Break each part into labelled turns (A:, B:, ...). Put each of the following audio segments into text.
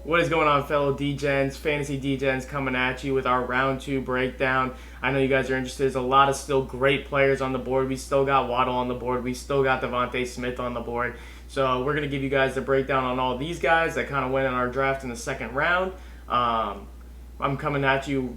A: What is going on, fellow DGens, fantasy DGens, coming at you with our round two breakdown. I know you guys are interested. There's a lot of still great players on the board. We still got Waddle on the board. We still got Devontae Smith on the board. So we're going to give you guys the breakdown on all these guys that kind of went in our draft in the second round. Um, I'm coming at you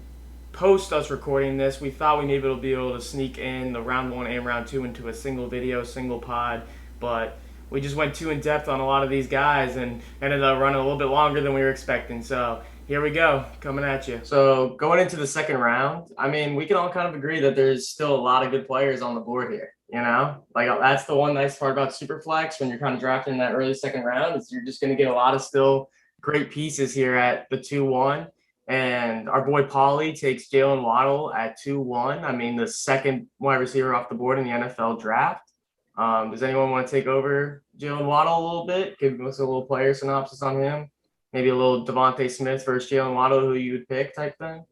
A: post us recording this. We thought we maybe would be able to sneak in the round one and round two into a single video, single pod, but we just went too in depth on a lot of these guys and ended up running a little bit longer than we were expecting. So here we go, coming at you. So going into the second round, I mean, we can all kind of agree that there's still a lot of good players on the board here. You know, like that's the one nice part about SuperFlex when you're kind of drafting in that early second round is you're just going to get a lot of still great pieces here at the 2-1. And our boy Paulie takes Jalen Waddle at 2-1. I mean, the second wide receiver off the board in the NFL draft. Does anyone want to take over Jalen Waddle a little bit? Give us a little player synopsis on him. Maybe a little Devontae Smith versus Jalen Waddle, who you would pick type thing.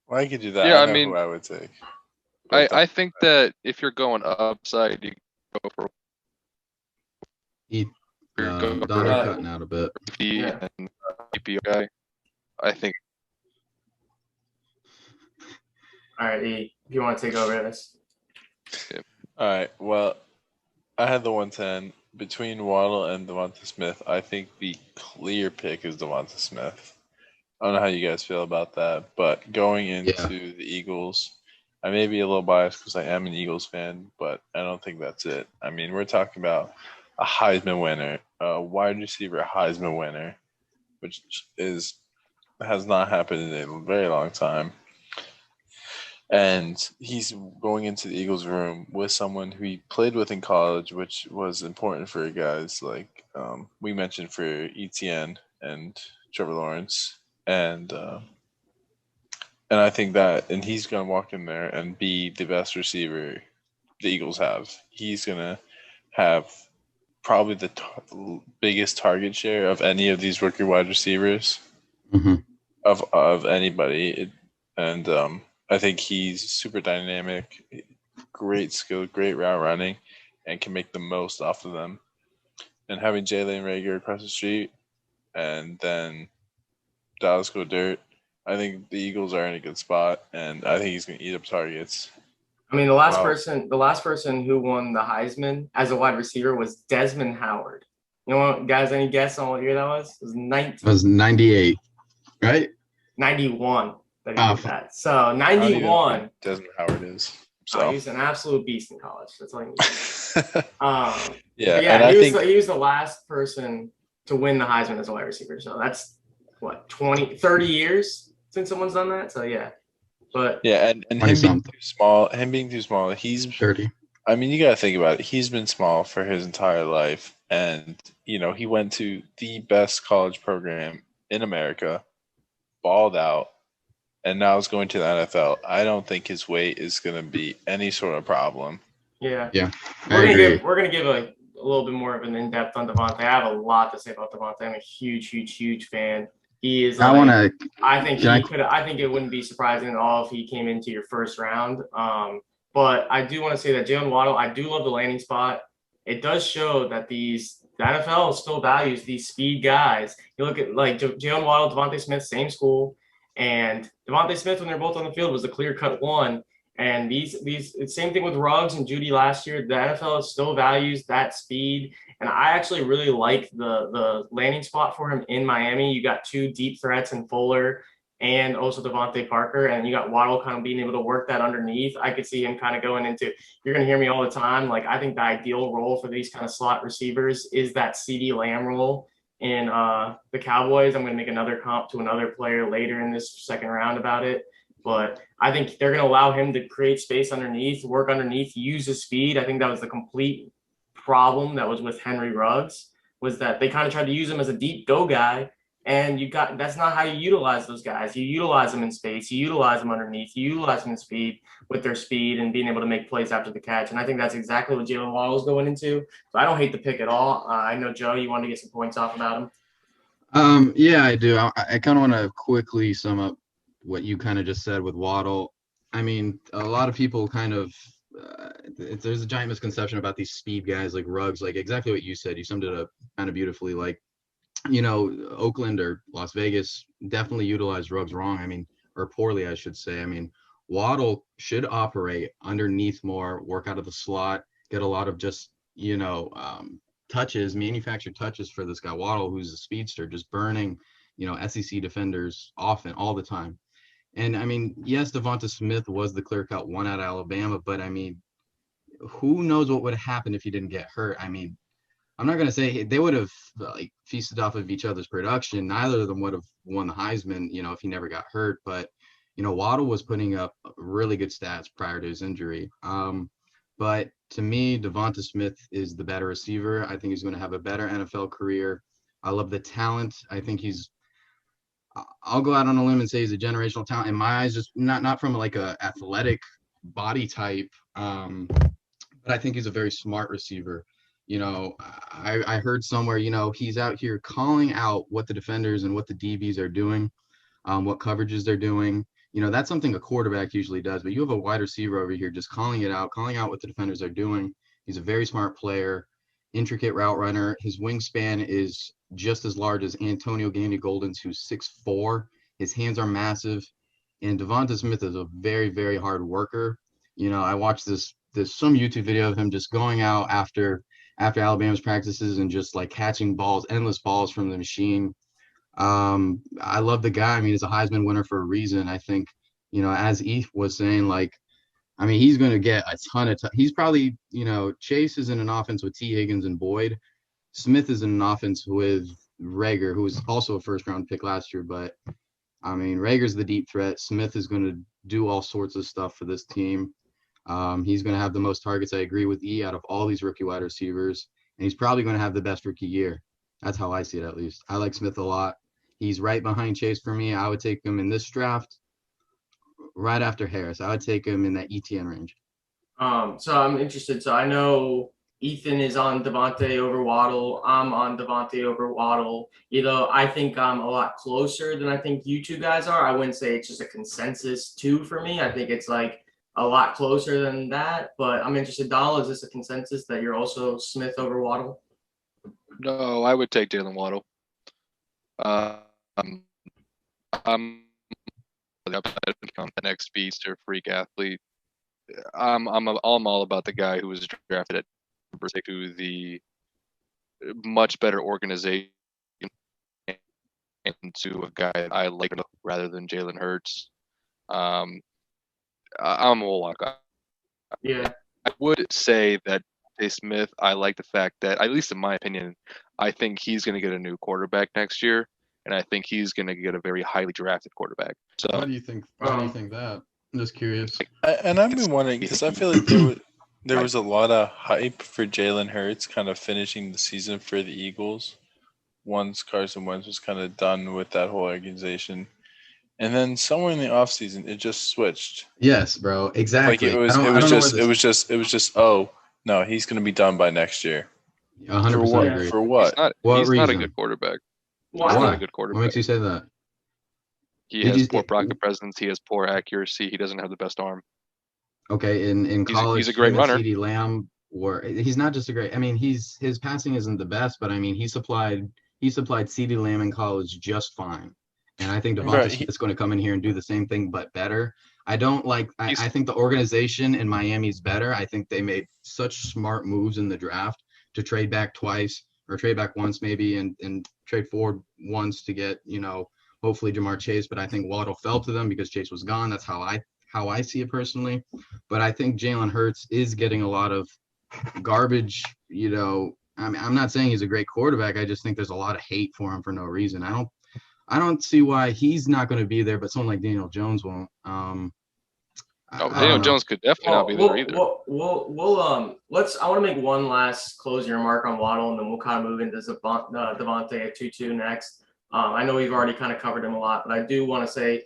B: Well, I could do that.
C: Yeah,
B: I know who I would take.
C: I think that if you're going upside, you go for
D: Donnie cutting out a bit.
C: And PPR guy. I think.
A: All right, E, if you want to take over this.
B: Yeah. All right. Well, I had the 110 between Waddle and Devonta Smith. I think the clear pick is Devonta Smith. I don't know how you guys feel about that, but going into the Eagles, I may be a little biased because I am an Eagles fan, but I don't think that's it. I mean, we're talking about a Heisman winner, a wide receiver Heisman winner, which has not happened in a very long time. And he's going into the Eagles room with someone who he played with in college, which was important for guys like we mentioned for ETN and Trevor Lawrence. And I think that, and he's going to walk in there and be the best receiver the Eagles have. He's going to have probably the biggest target share of any of these rookie wide receivers of anybody. And I think he's super dynamic, great skill, great route running, and can make the most off of them. And having Jalen Reagor across the street and then Dallas go dirt, I think the Eagles are in a good spot, and I think he's going to eat up targets.
A: I mean, the last person who won the Heisman as a wide receiver was Desmond Howard. You know what, guys, any guess on what year that was? It was
D: 98, right?
A: 91 that he did that. So 91.
B: Desmond Howard is.
A: So he's an absolute beast in college. That's all you need.
B: Yeah,
A: he was the last person to win the Heisman as a wide receiver. So that's what, 30 years since someone's done that. So yeah. But
B: yeah, and him being too small, he's
D: 30.
B: I mean, you got to think about it. He's been small for his entire life, and he went to the best college program in America, balled out, and now is going to the NFL. I don't think his weight is going to be any sort of problem.
A: Yeah.
D: We're
A: gonna give a little bit more of an in-depth on Devontae. I have a lot to say about Devontae. I'm a huge fan. He is. I think it wouldn't be surprising at all if he came into your first round. But I do want to say that Jalen Waddle, I do love the landing spot. It does show that the NFL still values these speed guys. You look at like Jalen Waddle, Devontae Smith, same school, and Devontae Smith when they're both on the field was a clear-cut one. And it's same thing with Ruggs and Judy last year. The NFL still values that speed. And I actually really like the landing spot for him in Miami. You got two deep threats in Fuller and also Devontae Parker. And you got Waddle kind of being able to work that underneath. I could see him kind of going into, you're going to hear me all the time. Like, I think the ideal role for these kind of slot receivers is that CeeDee Lamb role in the Cowboys. I'm going to make another comp to another player later in this second round about it. But I think they're going to allow him to create space underneath, work underneath, use his speed. I think that was the complete problem that was with Henry Ruggs, was that they kind of tried to use him as a deep go guy. And that's not how you utilize those guys. You utilize them in space. You utilize them underneath. You utilize them in speed with their speed and being able to make plays after the catch. And I think that's exactly what Jalen Waddle is going into. So I don't hate the pick at all. I know, Joe, you wanted to get some points off about him.
D: Yeah, I do. I kind of want to quickly sum up what you kind of just said with Waddle. I mean, a lot of people kind of there's a giant misconception about these speed guys like Ruggs, like exactly what you said. You summed it up kind of beautifully. Like Oakland or Las Vegas definitely utilized Ruggs wrong. I mean, or poorly, I should say. I mean, Waddle should operate underneath more, work out of the slot, get a lot of just, touches, manufactured touches for this guy Waddle, who's a speedster, just burning, SEC defenders often, all the time. And I mean, yes, Devonta Smith was the clear-cut one out of Alabama, but I mean, who knows what would have happened if he didn't get hurt? I mean, I'm not going to say they would have like feasted off of each other's production. Neither of them would have won the Heisman, if he never got hurt. But, Waddle was putting up really good stats prior to his injury. But to me, Devonta Smith is the better receiver. I think he's going to have a better NFL career. I love the talent. I think I'll go out on a limb and say he's a generational talent in my eyes, just not from like a athletic body type. But I think he's a very smart receiver. I heard somewhere, he's out here calling out what the defenders and what the DBs are doing, what coverages they're doing. That's something a quarterback usually does, but you have a wide receiver over here just calling out what the defenders are doing. He's a very smart player, intricate route runner. His wingspan is just as large as Antonio Gandy-Golden's, who's 6'4". His hands are massive. And Devonta Smith is a very, very hard worker. I watched there's some YouTube video of him just going out after Alabama's practices and just like catching balls, endless balls from the machine. I love the guy. I mean, he's a Heisman winner for a reason. I think, as Eth was saying, he's going to get a ton of he's probably, Chase is in an offense with T. Higgins and Boyd. Smith is in an offense with Rager, who was also a first-round pick last year. But, I mean, Rager's the deep threat. Smith is going to do all sorts of stuff for this team. He's going to have the most targets. I agree with E out of all these rookie wide receivers, and he's probably going to have the best rookie year. That's how I see it, at least. I like Smith a lot. He's right behind Chase for me. I would take him in this draft right after Harris. I would take him in that ETN range.
A: So I'm interested. So I know Ethan is on Devontae over Waddle. I'm on Devontae over Waddle. I think I'm a lot closer than I think you two guys are. I wouldn't say it's just a consensus 2 for me. I think it's like a lot closer than that, but I'm interested. Donald, is this a consensus that you're also Smith over Waddle?
C: No, I would take Jalen Waddle. I'm the next speedster freak athlete. I'm all about the guy who was drafted at number 6 to the much better organization and to a guy that I like rather than Jalen Hurts. I'm a walk.
A: Yeah.
C: I would say that Jay Smith, I like the fact that, at least in my opinion, I think he's going to get a new quarterback next year, and I think he's going to get a very highly drafted quarterback. So
D: why do you think that? I'm just curious.
B: And I've been wondering, because I feel like there was a lot of hype for Jalen Hurts kind of finishing the season for the Eagles once Carson Wentz was kind of done with that whole organization. And then somewhere in the offseason, it just switched.
D: Yes, bro. Exactly.
B: Like it was just, oh, no, he's going to be done by next year.
D: 100% agree.
B: For what?
C: He's not a good quarterback. He's not a good quarterback.
D: What makes you say that?
C: He has poor pocket presence. He has poor accuracy. He doesn't have the best arm.
D: Okay, in college,
C: he's a great runner.
D: CeeDee Lamb, he's not just a great. I mean, his passing isn't the best, but I mean, he supplied CeeDee Lamb in college just fine. And I think Devonta Smith is going to come in here and do the same thing, but better. I think the organization in Miami is better. I think they made such smart moves in the draft to trade back twice or trade back once maybe and trade forward once to get, hopefully Jamar Chase. But I think Waddle fell to them because Chase was gone. That's how I see it personally. But I think Jalen Hurts is getting a lot of garbage, I mean, I'm not saying he's a great quarterback. I just think there's a lot of hate for him for no reason. I don't see why he's not going to be there, but someone like Daniel Jones won't.
C: Daniel Jones could definitely not be there either.
A: I want to make one last closing remark on Waddle, and then we'll kind of move into Devontae at 2-2 next. I know we've already kind of covered him a lot, but I do want to say,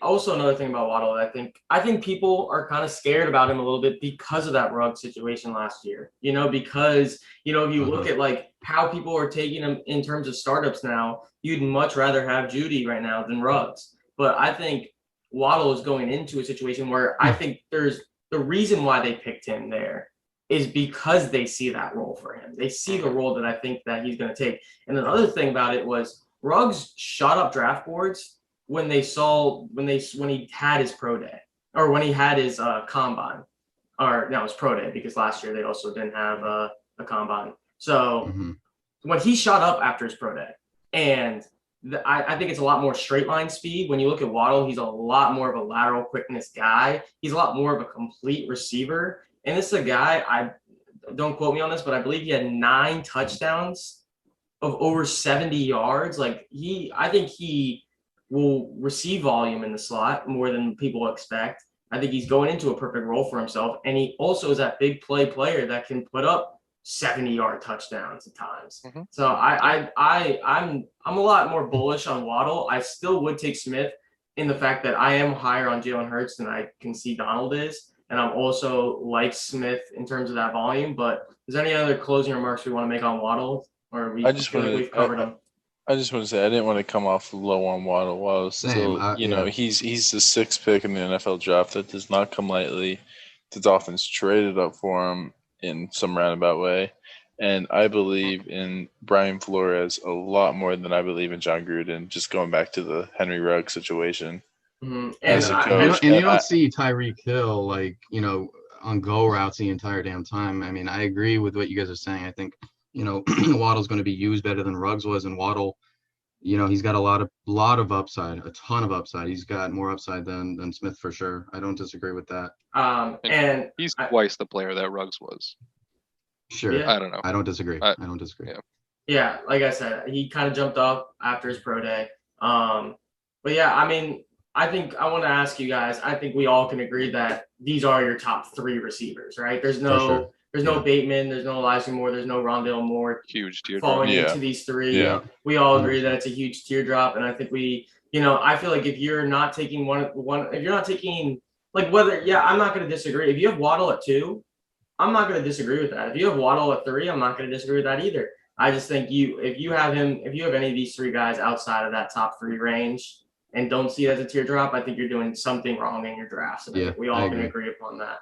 A: also another thing about Waddle, I think people are kind of scared about him a little bit because of that Ruggs situation last year. Because if you look at how people are taking him in terms of startups now, you'd much rather have Judy right now than Ruggs. But I think Waddle is going into a situation where I think there's the reason why they picked him there is because they see that role for him. They see the role that I think that he's going to take. And another thing about it was Ruggs shot up draft boards when he had his pro day, or when he had his combine, or no, it was pro day, because last year they also didn't have a combine. So when he shot up after his pro day, and I think it's a lot more straight line speed. When you look at Waddle, he's a lot more of a lateral quickness guy. He's a lot more of a complete receiver. And this is a guy, I don't quote me on this, but I believe he had 9 touchdowns of over 70 yards. Like I think he will receive volume in the slot more than people expect. I think he's going into a perfect role for himself. And he also is that big play player that can put up 70-yard touchdowns at times. So I'm a lot more bullish on Waddle. I still would take Smith in the fact that I am higher on Jalen Hurts than I can see Donald is. And I'm also like Smith in terms of that volume. But is there any other closing remarks we want to make on Waddle? Or we've covered him?
B: I just want to say I didn't want to come off low on Waddle. Waddle's still, he's the 6th pick in the NFL draft. That does not come lightly. The Dolphins traded up for him in some roundabout way. And I believe in Brian Flores a lot more than I believe in John Gruden, just going back to the Henry Ruggs situation.
D: As a coach. And you don't see Tyreek Hill, on go routes the entire damn time. I mean, I agree with what you guys are saying. I think, Waddle's going to be used better than Ruggs was. And Waddle, he's got a lot of upside, a ton of upside. He's got more upside than Smith for sure. I don't disagree with that.
C: And he's twice the player that Ruggs was.
D: Sure.
C: Yeah. I don't know.
D: I don't disagree. I don't disagree.
A: Yeah, like I said, he kind of jumped up after his pro day. But yeah, I mean, I think I want to ask you guys, I think we all can agree that these are your top 3 receivers, right? There's no Bateman, there's no Elijah Moore, there's no Rondale Moore
C: huge teardrop
A: falling into these 3. Yeah. We all agree that it's a huge teardrop. And I think I feel like if you're not taking if you're not taking, I'm not going to disagree. If you have Waddle at 2, I'm not going to disagree with that. If you have Waddle at 3, I'm not going to disagree with that either. I just think if you have any of these 3 guys outside of that top 3 range and don't see it as a teardrop, I think you're doing something wrong in your drafts. And I think we all can agree upon that.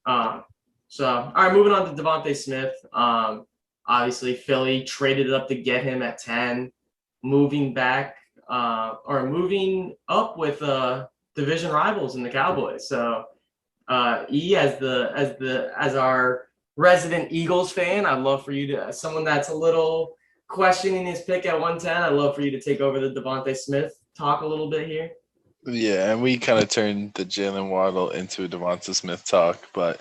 A: All right, moving on to Devontae Smith. Obviously, Philly traded it up to get him at 10, moving up with division rivals in the Cowboys. So E, as our resident Eagles fan, I'd love for you to, as someone that's a little questioning his pick at 110, I'd love for you to take over the Devontae Smith talk a little bit here.
B: Yeah, and we kind of turned the Jalen Waddle into a Devontae Smith talk, but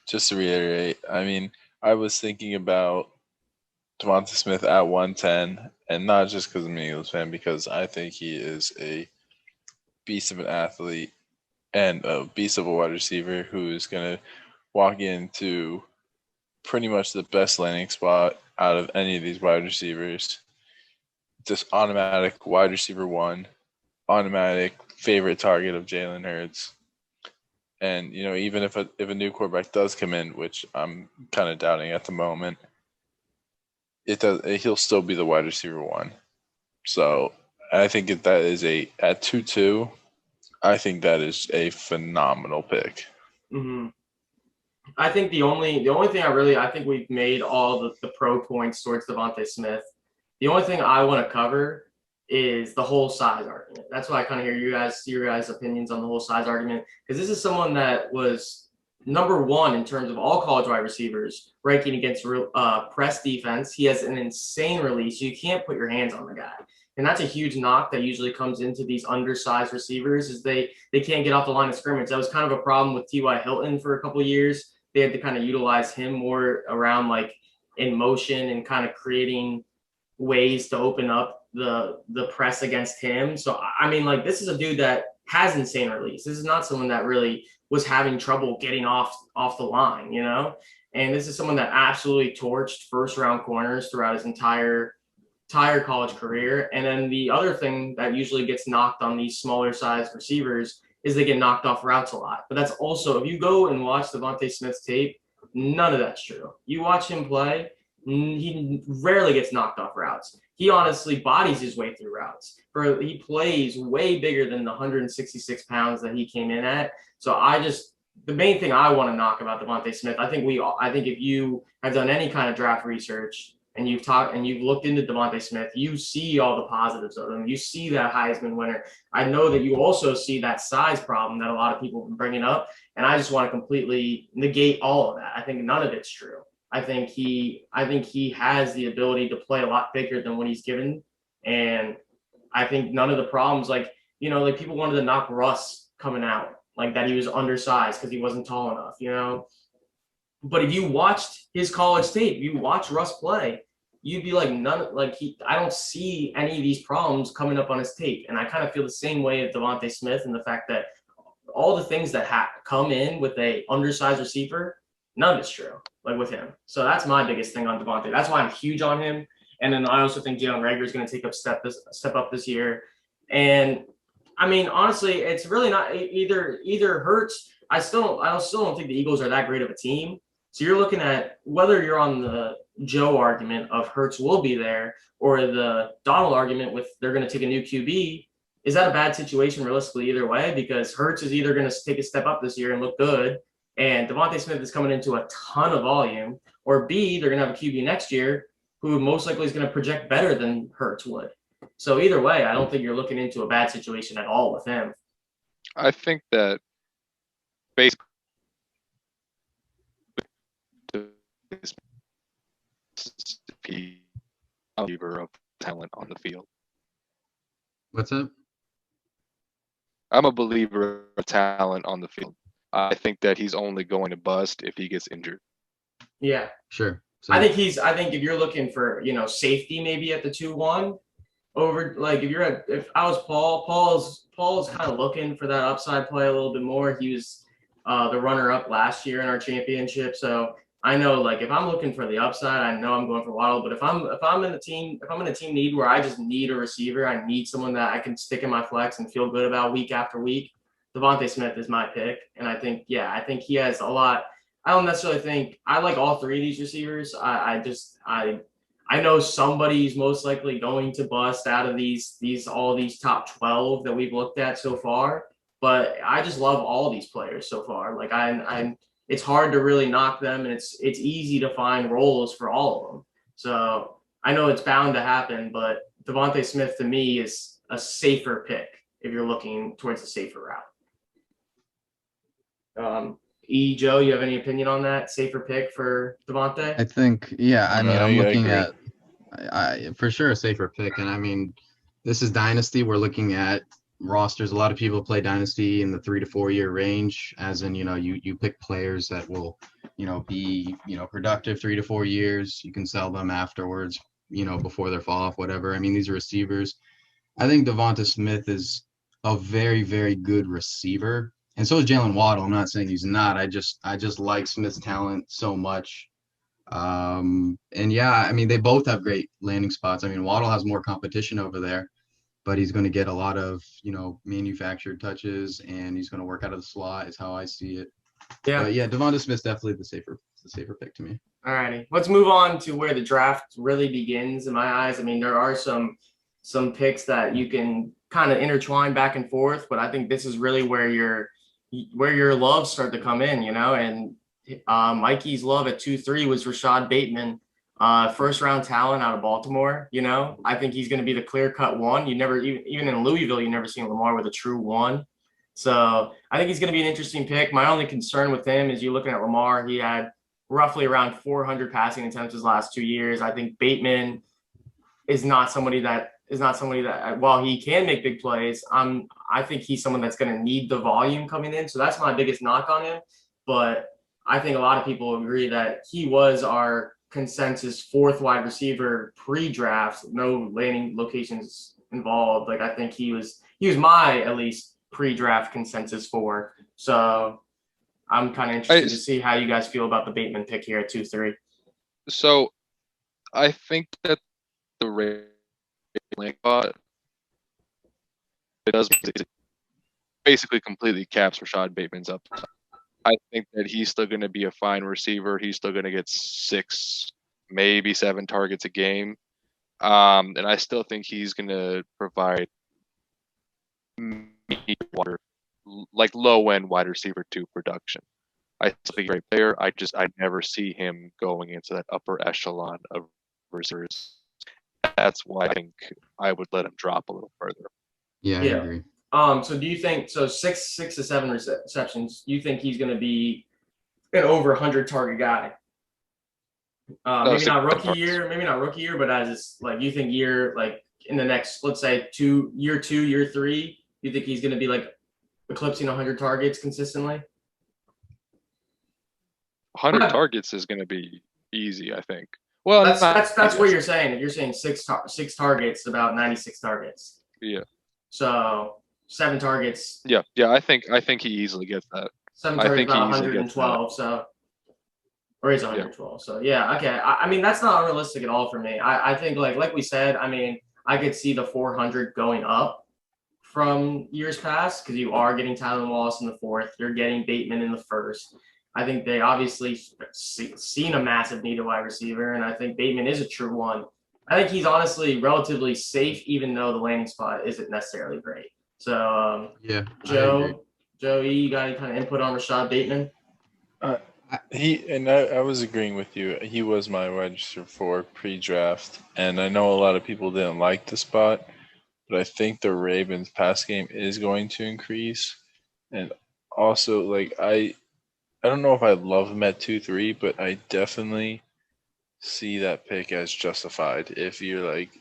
B: just to reiterate, I mean, I was thinking about Devontae Smith at 110, and not just because I'm an Eagles fan, because I think he is a beast of an athlete and a beast of a wide receiver who is going to walk into pretty much the best landing spot out of any of these wide receivers. Just automatic wide receiver 1, automatic favorite target of Jalen Hurts. And, even if a new quarterback does come in, which I'm kind of doubting at the moment, he'll still be the wide receiver 1. So I think if that is at 2-2, I think that is a phenomenal pick.
A: Mm-hmm. I think the only thing I think we've made all the pro points towards Devontae Smith. The only thing I want to cover is the whole size argument. That's why I kind of hear your guys' opinions on the whole size argument, because this is someone that was number 1 in terms of all college wide receivers ranking against press defense. He has an insane release. You can't put your hands on the guy. And that's a huge knock that usually comes into these undersized receivers, is they can't get off the line of scrimmage. That was kind of a problem with T.Y. Hilton for a couple of years. They had to kind of utilize him more around in motion and kind of creating ways to open up the press against him. So, I mean, this is a dude that has insane release. This is not someone that really was having trouble getting off the line, And this is someone that absolutely torched first-round corners throughout his entire college career. And then the other thing that usually gets knocked on these smaller sized receivers is they get knocked off routes a lot. But that's also, if you go and watch Devontae Smith's tape, none of that's true. You watch him play, he rarely gets knocked off routes. He honestly bodies his way through routes. He plays way bigger than the 166 pounds that he came in at. So I just the main thing I want to knock about Devontae Smith, I think if you have done any kind of draft research and you've looked into Devontae Smith, you see all the positives of him. You see that Heisman winner. I know that you also see that size problem that a lot of people have been bringing up, and I just want to completely negate all of that. I think none of it's true. I think he has the ability to play a lot bigger than what he's given, and I think none of the problems, like people wanted to knock Russ coming out, like that he was undersized because he wasn't tall enough. But if you watched his college tape, you watch Russ play, you'd be like, I don't see any of these problems coming up on his tape. And I kind of feel the same way of Devontae Smith and the fact that all the things that come in with a undersized receiver, none of it's true, like with him. So that's my biggest thing on Devontae. That's why I'm huge on him. And then I also think Jalen Reagor is going to take a step up this year. And I mean, honestly, it's really not either Hurts. I still don't think the Eagles are that great of a team. So you're looking at whether you're on the Joe argument of Hurts will be there or the Donald argument with they're going to take a new QB. Is that a bad situation realistically either way? Because Hurts is either going to take a step up this year and look good, and Devontae Smith is coming into a ton of volume, or B, they're going to have a QB next year who most likely is going to project better than Hurts would. So either way, I don't think you're looking into a bad situation at all with him.
C: I think that based of talent on the field.
D: What's up?
C: I'm a believer of talent on the field. I think that he's only going to bust if he gets injured.
A: Yeah,
D: sure.
A: So, I think if you're looking for safety maybe at the 2-1 over, like if I was Paul's kind of looking for that upside play a little bit more. He was the runner up last year in our championship, so I know like if I'm looking for the upside, I know I'm going for Waddle. But if I'm in a team need where I just need a receiver, I need someone that I can stick in my flex and feel good about week after week, Devontae Smith is my pick. And I think he has a lot. I don't necessarily think I like all three of these receivers. I know somebody's most likely going to bust out of all these top 12 that we've looked at so far. But I just love all these players so far. Like it's hard to really knock them, and it's easy to find roles for all of them. So I know it's bound to happen, but Devontae Smith to me is a safer pick if you're looking towards the safer route. Joe, you have any opinion on that safer pick for Devontae?
D: I think, I mean, I'm looking at for sure a safer pick, and I mean, this is Dynasty. We're looking at rosters. A lot of people play Dynasty in the 3 to 4 year range, as in you pick players that will be productive 3 to 4 years. You can sell them afterwards, before they fall off, whatever. I mean, these are receivers. I think Devonta Smith is a very, very good receiver, and so is Jalen Waddle. I'm not saying he's not. I just like Smith's talent so much. And I mean, they both have great landing spots. I mean, Waddle has more competition over there, but he's going to get a lot of, manufactured touches, and he's going to work out of the slot is how I see it. Yeah. But Devonta Smith's definitely the safer pick to me.
A: All righty. Let's move on to where the draft really begins in my eyes. I mean, there are some picks that you can kind of intertwine back and forth, but I think this is really where your loves start to come in, and Mikey's love at 2-3 was Rashad Bateman. First round talent out of Baltimore. I think he's going to be the clear cut one. You never, even in Louisville, you never seen Lamar with a true one. So I think he's going to be an interesting pick. My only concern with him is you looking at Lamar, he had roughly around 400 passing attempts his last 2 years. I think Bateman is not somebody that while he can make big plays, I think he's someone that's going to need the volume coming in. So that's my biggest knock on him. But I think a lot of people agree that he was our consensus fourth wide receiver pre-draft, no landing locations involved. Like I think he was my at least pre-draft consensus 4. So I'm kind of interested to see how you guys feel about the Bateman pick here at 2-3.
C: So I think that the rank spot it does basically completely caps Rashad Bateman's up. I think that he's still going to be a fine receiver. He's still going to get 6, maybe 7 targets a game. And I still think he's going to provide water like low end wide receiver 2 production. I think he's a great player. I never see him going into that upper echelon of receivers. That's why I think I would let him drop a little further.
D: Yeah, I agree.
A: So do you think six to seven receptions? You think he's going to be an over 100 target guy? Maybe not rookie year, but as like you think year like in the next, let's say year 3, you think he's going to be like eclipsing 100 targets consistently?
C: 100 targets is going to be easy, I think. Well,
A: that's what you're saying. You're saying six targets, about 96 targets.
C: Yeah.
A: So 7 targets.
C: Yeah. I think he easily gets that.
A: 7 targets, about 112. So, or he's 112. Yeah. So yeah, okay. I mean, that's not unrealistic at all for me. I think like we said, I mean, I could see the 400 going up from years past because you are getting Tyler Wallace in the 4th. You're getting Bateman in the 1st. I think they obviously seen a massive need at wide receiver, and I think Bateman is a true one. I think he's honestly relatively safe, even though the landing spot isn't necessarily great. So,
D: yeah,
A: Joe, you got any kind of input on Rashad Bateman?
B: I was agreeing with you. He was my wide receiver 4 pre-draft, and I know a lot of people didn't like the spot, but I think the Ravens' pass game is going to increase, and also like I don't know if I love him at 2-3, but I definitely see that pick as justified if you like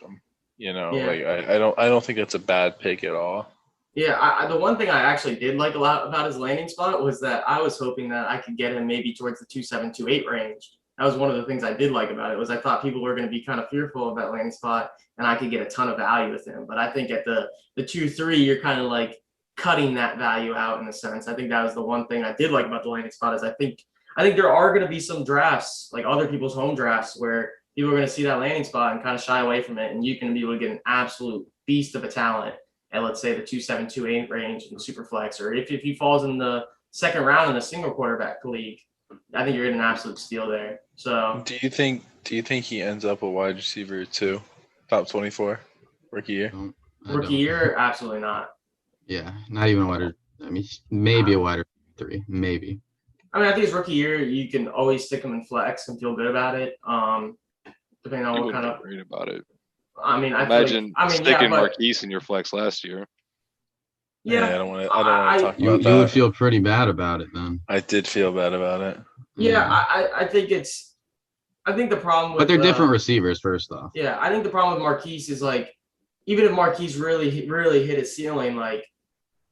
B: him. You know, yeah. Like I don't think that's a bad pick at all.
A: Yeah, the one thing I actually did like a lot about his landing spot was that I was hoping that I could get him maybe towards the 2.7, 2.8 range. That was one of the things I did like about it, was I thought people were going to be kind of fearful of that landing spot, and I could get a ton of value with him. But I think at the 2.3, you're kind of like cutting that value out in a sense. I think that was the one thing I did like about the landing spot, is I think there are going to be some drafts, like other people's home drafts, where people are going to see that landing spot and kind of shy away from it, and you can be able to get an absolute beast of a talent at, let's say, the 2.7, 2.8 range in SuperFlex, or if he falls in the 2nd round in a single quarterback league, I think you're getting an absolute steal there. So
B: do you think he ends up a wide receiver 2, top 24 rookie year?
A: Rookie year, absolutely not.
D: Yeah, not even a wide. I mean, maybe a wide 3, maybe.
A: I mean, I think his rookie year, you can always stick him in flex and feel good about it. Depending on what kind of.
C: Great about it.
A: I mean,
C: imagine sticking Marquise in your flex last year.
A: Yeah,
B: I don't want to talk about that.
D: You would feel pretty bad about it then.
B: I did feel bad about it.
A: Yeah, I think the problem with.
D: But they're different receivers, first off.
A: Yeah, I think the problem with Marquise is like, even if Marquise really hit his ceiling, like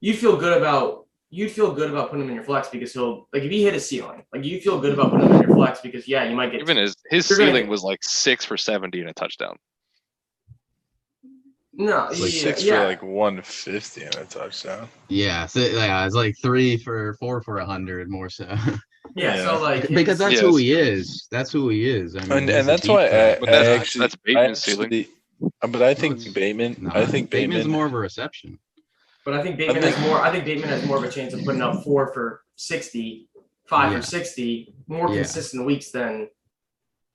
A: you'd feel good about putting him in your flex, because he'll, like, if he hit his ceiling, like you feel good about putting him in your flex because you might get
C: even his ceiling was like 6 for 70 and a touchdown.
A: No,
B: it's like 6 for like 150 and a touchdown.
D: Yeah, so it's like 3 for 4 for 100 more so.
A: Yeah, so like
D: because that's who he is. That's who he is. I mean,
B: and that's why
C: that's Bateman's ceiling.
B: But I think Bateman.
D: No,
B: I think
D: Bateman's more of a reception.
A: But I think Bateman has more. I think Bateman has more of a chance of putting up 4 for 60, 5 for 60, more consistent weeks than,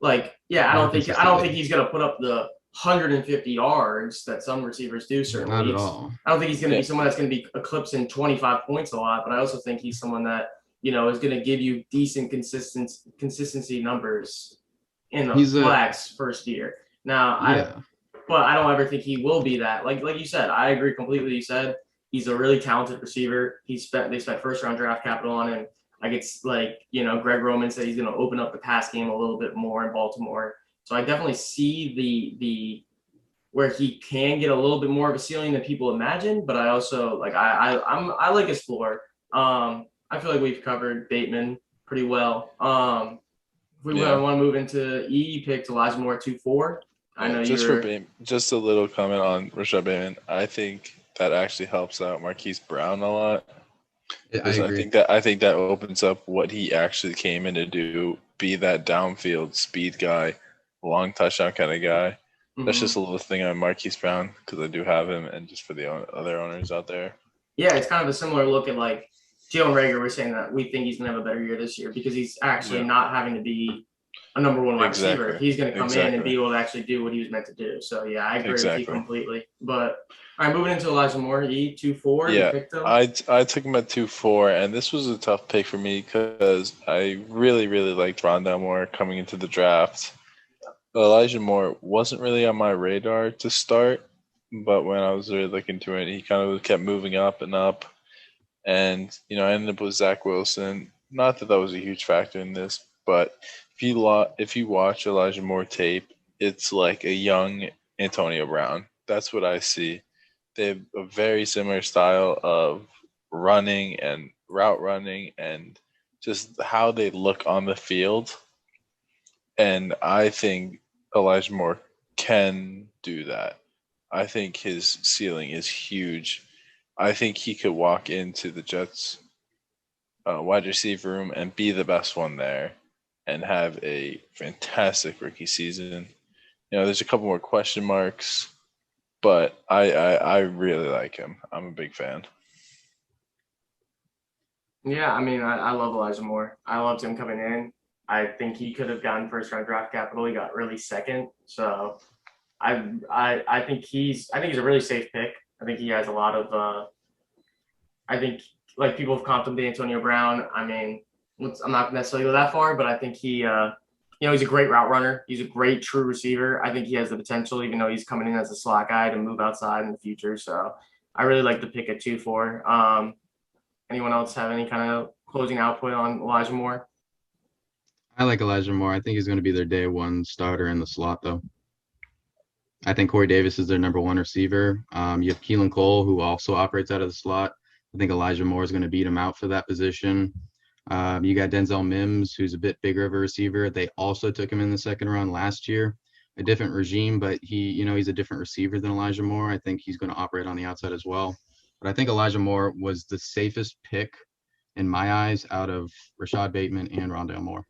A: like, I don't think he's gonna put up the 150 yards that some receivers do certain
D: Not
A: weeks.
D: At all.
A: I don't think he's gonna be someone that's gonna be eclipsing 25 points a lot. But I also think he's someone that is gonna give you decent consistency numbers in the flex first year. Now, but I don't ever think he will be that. Like you said, I agree completely. You said he's a really talented receiver. They spent 1st round draft capital on him. Like, it's like, Greg Roman said he's going to open up the pass game a little bit more in Baltimore. So I definitely see the where he can get a little bit more of a ceiling than people imagine. But I also I like his floor. I feel like we've covered Bateman pretty well. If we want to move into you picked Elijah Moore 2-4. I know
B: just a little comment on Rashad Bateman. I think that actually helps out Marquise Brown a lot.
D: Yeah, I agree.
B: I think that opens up what he actually came in to do, be that downfield speed guy, long touchdown kind of guy. Mm-hmm. That's just a little thing on Marquise Brown, because I do have him, and just for the other owners out there.
A: Yeah, it's kind of a similar look at, like, Jalen Reagor. We're saying that we think he's going to have a better year this year because he's actually not having to be a number one wide receiver.
B: Exactly.
A: He's going to come in and be able to actually do what he was meant to do. So yeah, I agree with you completely. But all right, moving into Elijah Moore, 2-4.
B: Yeah,
A: you picked him.
B: I took him at 2-4, and this was a tough pick for me because I really, really liked Rondale Moore coming into the draft. Elijah Moore wasn't really on my radar to start, but when I was really looking to it, he kind of kept moving up and up. And, I ended up with Zach Wilson. Not that was a huge factor in this, but if you watch Elijah Moore tape, it's like a young Antonio Brown. That's what I see. They have a very similar style of running and route running and just how they look on the field. And I think Elijah Moore can do that. I think his ceiling is huge. I think he could walk into the Jets wide receiver room and be the best one there and have a fantastic rookie season. There's a couple more question marks, but I really like him. I'm a big fan.
A: Yeah, I mean, I love Elijah Moore. I loved him coming in. I think he could have gotten first-round draft capital. He got really second. So I think he's a really safe pick. I think he has a lot of I think like people have comped him to Antonio Brown. I mean, I'm not necessarily go that far, but I think he he's a great route runner. He's a great true receiver. I think he has the potential, even though he's coming in as a slot guy, to move outside in the future. So I really like the pick at 2-4. Anyone else have any kind of closing output on Elijah Moore?
D: I like Elijah Moore. I think he's going to be their day one starter in the slot, though. I think Corey Davis is their number one receiver. You have Keelan Cole, who also operates out of the slot. I think Elijah Moore is going to beat him out for that position. You got Denzel Mims, who's a bit bigger of a receiver. They also took him in the second round last year. A different regime, but he's a different receiver than Elijah Moore. I think he's going to operate on the outside as well. But I think Elijah Moore was the safest pick in my eyes out of Rashad Bateman and Rondale Moore.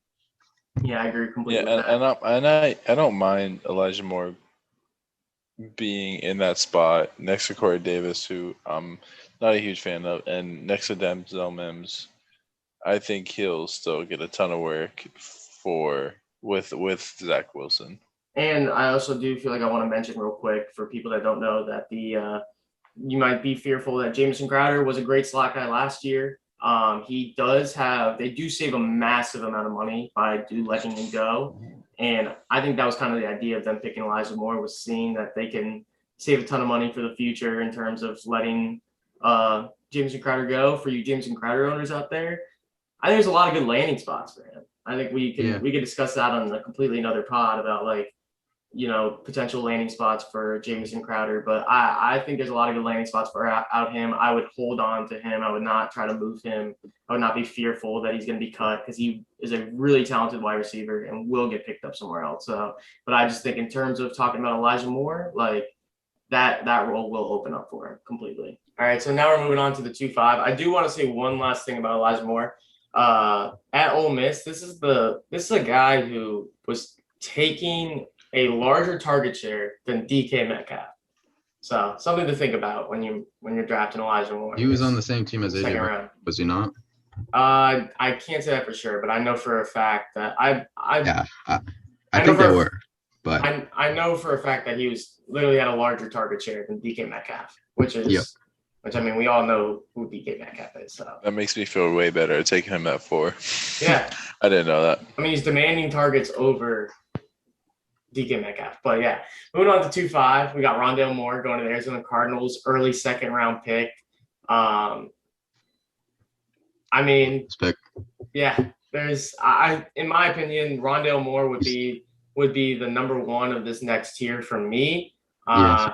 A: Yeah, I agree completely.
B: Yeah, and I don't mind Elijah Moore being in that spot next to Corey Davis, who I'm not a huge fan of, and next to Denzel Mims. I think he'll still get a ton of work with Zach Wilson.
A: And I also do feel like I want to mention real quick for people that don't know that you might be fearful that Jamison Crowder was a great slot guy last year. They do save a massive amount of money by letting him go. And I think that was kind of the idea of them picking Elijah Moore, was seeing that they can save a ton of money for the future in terms of letting Jamison Crowder go. For you Jamison Crowder owners out there, I think there's a lot of good landing spots for him. I think we could discuss that on a completely another pod about potential landing spots for Jamison Crowder. But I think there's a lot of good landing spots for out him. I would hold on to him. I would not try to move him. I would not be fearful that he's going to be cut, because he is a really talented wide receiver and will get picked up somewhere else. So, but I just think in terms of talking about Elijah Moore, that role will open up for him completely. All right, so now we're moving on to the 2-5. I do want to say one last thing about Elijah Moore. At Ole Miss, this is a guy who was taking a larger target share than DK Metcalf. So something to think about when you're drafting Elijah Moore.
D: He was on the same team as AJ, was he not?
A: I can't say that for sure, but I know for a fact that I
D: think they were. But
A: I know for a fact that he was literally had a larger target share than DK Metcalf, which I mean, we all know who DK Metcalf is. So
B: that makes me feel way better taking him at 4.
A: Yeah.
B: I didn't know that.
A: I mean, he's demanding targets over DK Metcalf. But yeah, moving on to 2-5, we got Rondale Moore going to the Arizona Cardinals, early second round pick. I mean, yeah, in my opinion, Rondale Moore would be the number one of this next tier for me.
D: Yes.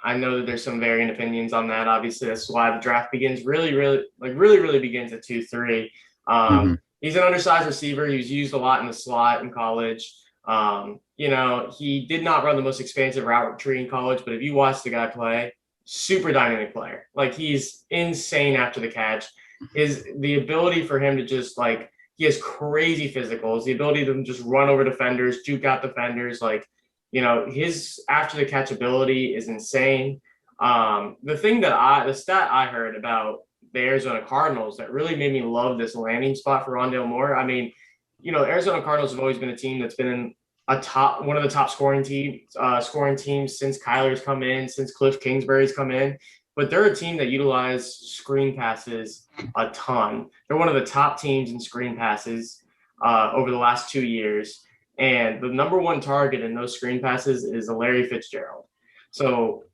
A: I know that there's some varying opinions on that. Obviously, that's why the draft begins really begins at 2-3. He's an undersized receiver. He was used a lot in the slot in college. He did not run the most expansive route tree in college, but if you watch the guy play, super dynamic player. He's insane after the catch. The ability for him to just he has crazy physicals, the ability to just run over defenders, juke out defenders, his after the catch ability is insane. The stat I heard about the Arizona Cardinals that really made me love this landing spot for Rondale Moore. I mean, Arizona Cardinals have always been a team that's been in one of the top scoring teams since Kyler's come in, since Cliff Kingsbury's come in. But they're a team that utilize screen passes a ton. They're one of the top teams in screen passes over the last 2 years. And the number one target in those screen passes is Larry Fitzgerald. So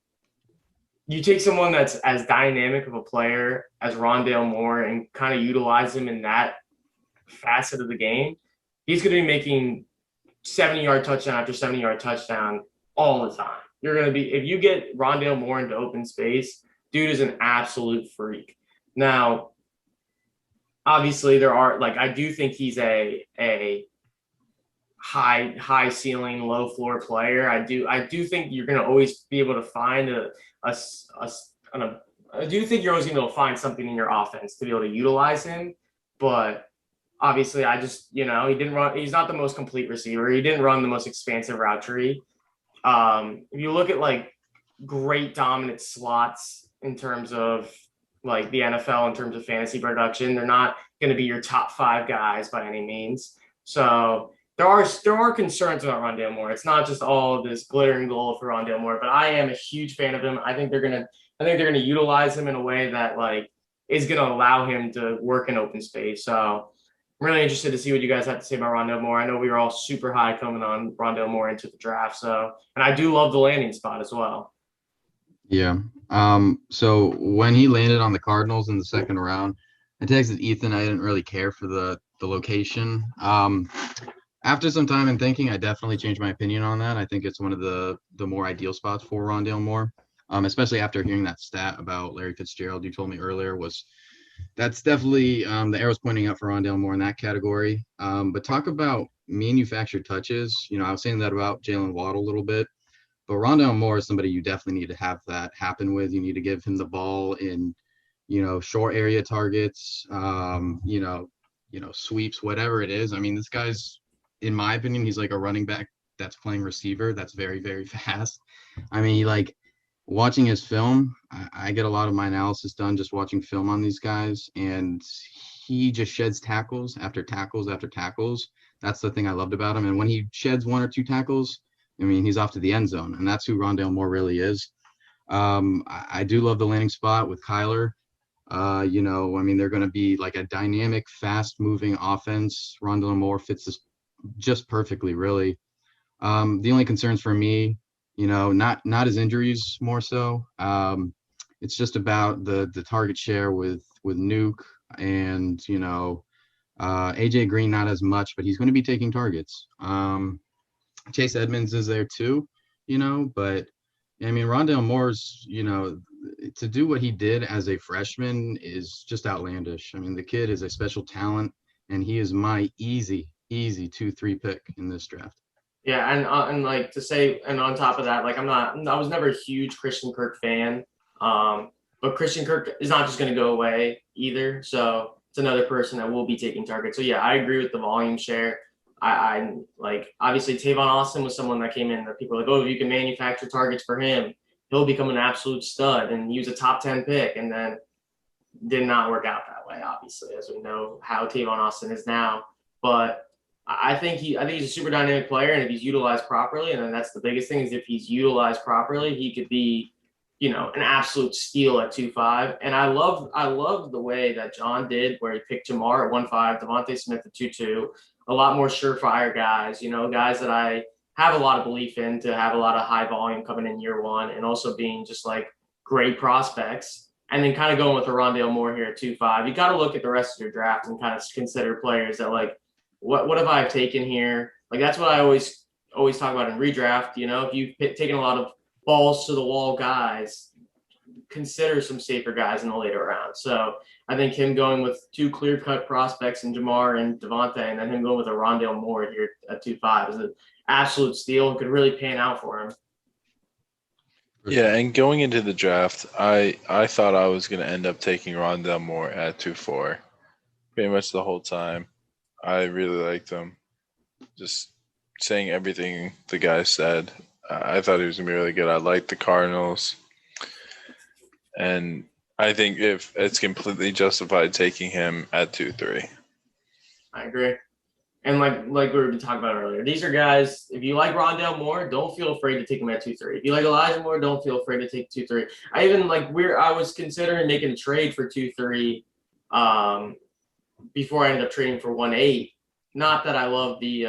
A: you take someone that's as dynamic of a player as Rondale Moore and kind of utilize him in that facet of the game, he's going to be making 70-yard touchdown after 70-yard touchdown all the time. If you get Rondale Moore into open space, dude is an absolute freak. Now, obviously I do think he's a high ceiling, low floor player. I do think you're going to always be able to find I do think you're always going to be able to find something in your offense to be able to utilize him, but obviously, he didn't run. He's not the most complete receiver. He didn't run the most expansive route tree. If you look at great dominant slots in terms of the NFL, in terms of fantasy production, they're not going to be your top 5 guys by any means. So there are concerns about Rondale Moore. It's not just all this glittering gold for Rondale Moore, but I am a huge fan of him. I think they're gonna utilize him in a way that is going to allow him to work in open space. So I'm really interested to see what you guys have to say about Rondale Moore. I know we were all super high coming on Rondale Moore into the draft. And I do love the landing spot as well.
D: Yeah. So when he landed on the Cardinals in the second round, I texted Ethan. I didn't really care for the location. After some time and thinking, I definitely changed my opinion on that. I think it's one of the more ideal spots for Rondale Moore, especially after hearing that stat about Larry Fitzgerald you told me earlier. That's definitely the arrow's pointing up for Rondale Moore in that category. But talk about manufactured touches. I was saying that about Jalen Waddle a little bit, but Rondale Moore is somebody you definitely need to have that happen with. You need to give him the ball in, short area targets, sweeps, whatever it is. I mean, this guy's, in my opinion, he's like a running back that's playing receiver. That's very, very fast. I mean, watching his film, I get a lot of my analysis done just watching film on these guys, and he just sheds tackles after tackles after tackles. That's the thing I loved about him. And when he sheds 1 or 2 tackles, I mean, he's off to the end zone, and that's who Rondale Moore really is. I do love the landing spot with Kyler. I mean, they're going to be a dynamic, fast-moving offense. Rondale Moore fits this just perfectly, really. The only concerns for me, not his injuries more so. It's just about the target share with Nuke and, AJ Green, not as much, but he's going to be taking targets. Chase Edmonds is there too, but I mean, Rondale Moore's, to do what he did as a freshman is just outlandish. I mean, the kid is a special talent, and he is my easy 2-3 pick in this draft.
A: Yeah, and on top of that, I was never a huge Christian Kirk fan, but Christian Kirk is not just going to go away either. So it's another person that will be taking targets. So yeah, I agree with the volume share. I obviously Tavon Austin was someone that came in that people were if you can manufacture targets for him, he'll become an absolute stud, and he was a top 10 pick, and then did not work out that way, obviously, as we know how Tavon Austin is now. But I think he's a super dynamic player, and if he's utilized properly, and then that's the biggest thing is if he's utilized properly, he could be, an absolute steal at 2.5. And I love the way that John did, where he picked Jamar at 1.5, Devontae Smith at 2.2, a lot more surefire guys, guys that I have a lot of belief in to have a lot of high volume coming in year one, and also being just great prospects. And then kind of going with the Rondale Moore here at 2.5. You got to look at the rest of your draft and kind of consider players that what have I taken here? That's what I always talk about in redraft. If you've taken a lot of balls to the wall guys, consider some safer guys in the later round. So I think him going with 2 clear-cut prospects in Jamar and Devontae, and then him going with a Rondale Moore here at 2.5 is an absolute steal and could really pan out for him.
B: Yeah, and going into the draft, I thought I was going to end up taking Rondale Moore at 2.4 pretty much the whole time. I really liked him. Just saying everything the guy said. I thought he was going to be really good. I liked the Cardinals. And I think if it's completely justified taking him at 2.3.
A: I agree. And like we were talking about earlier, these are guys, if you like Rondale Moore, don't feel afraid to take him at 2-3. If you like Elijah Moore, don't feel afraid to take 2-3. I was considering making a trade for 2-3 before I ended up trading for 1-8. Not that I love the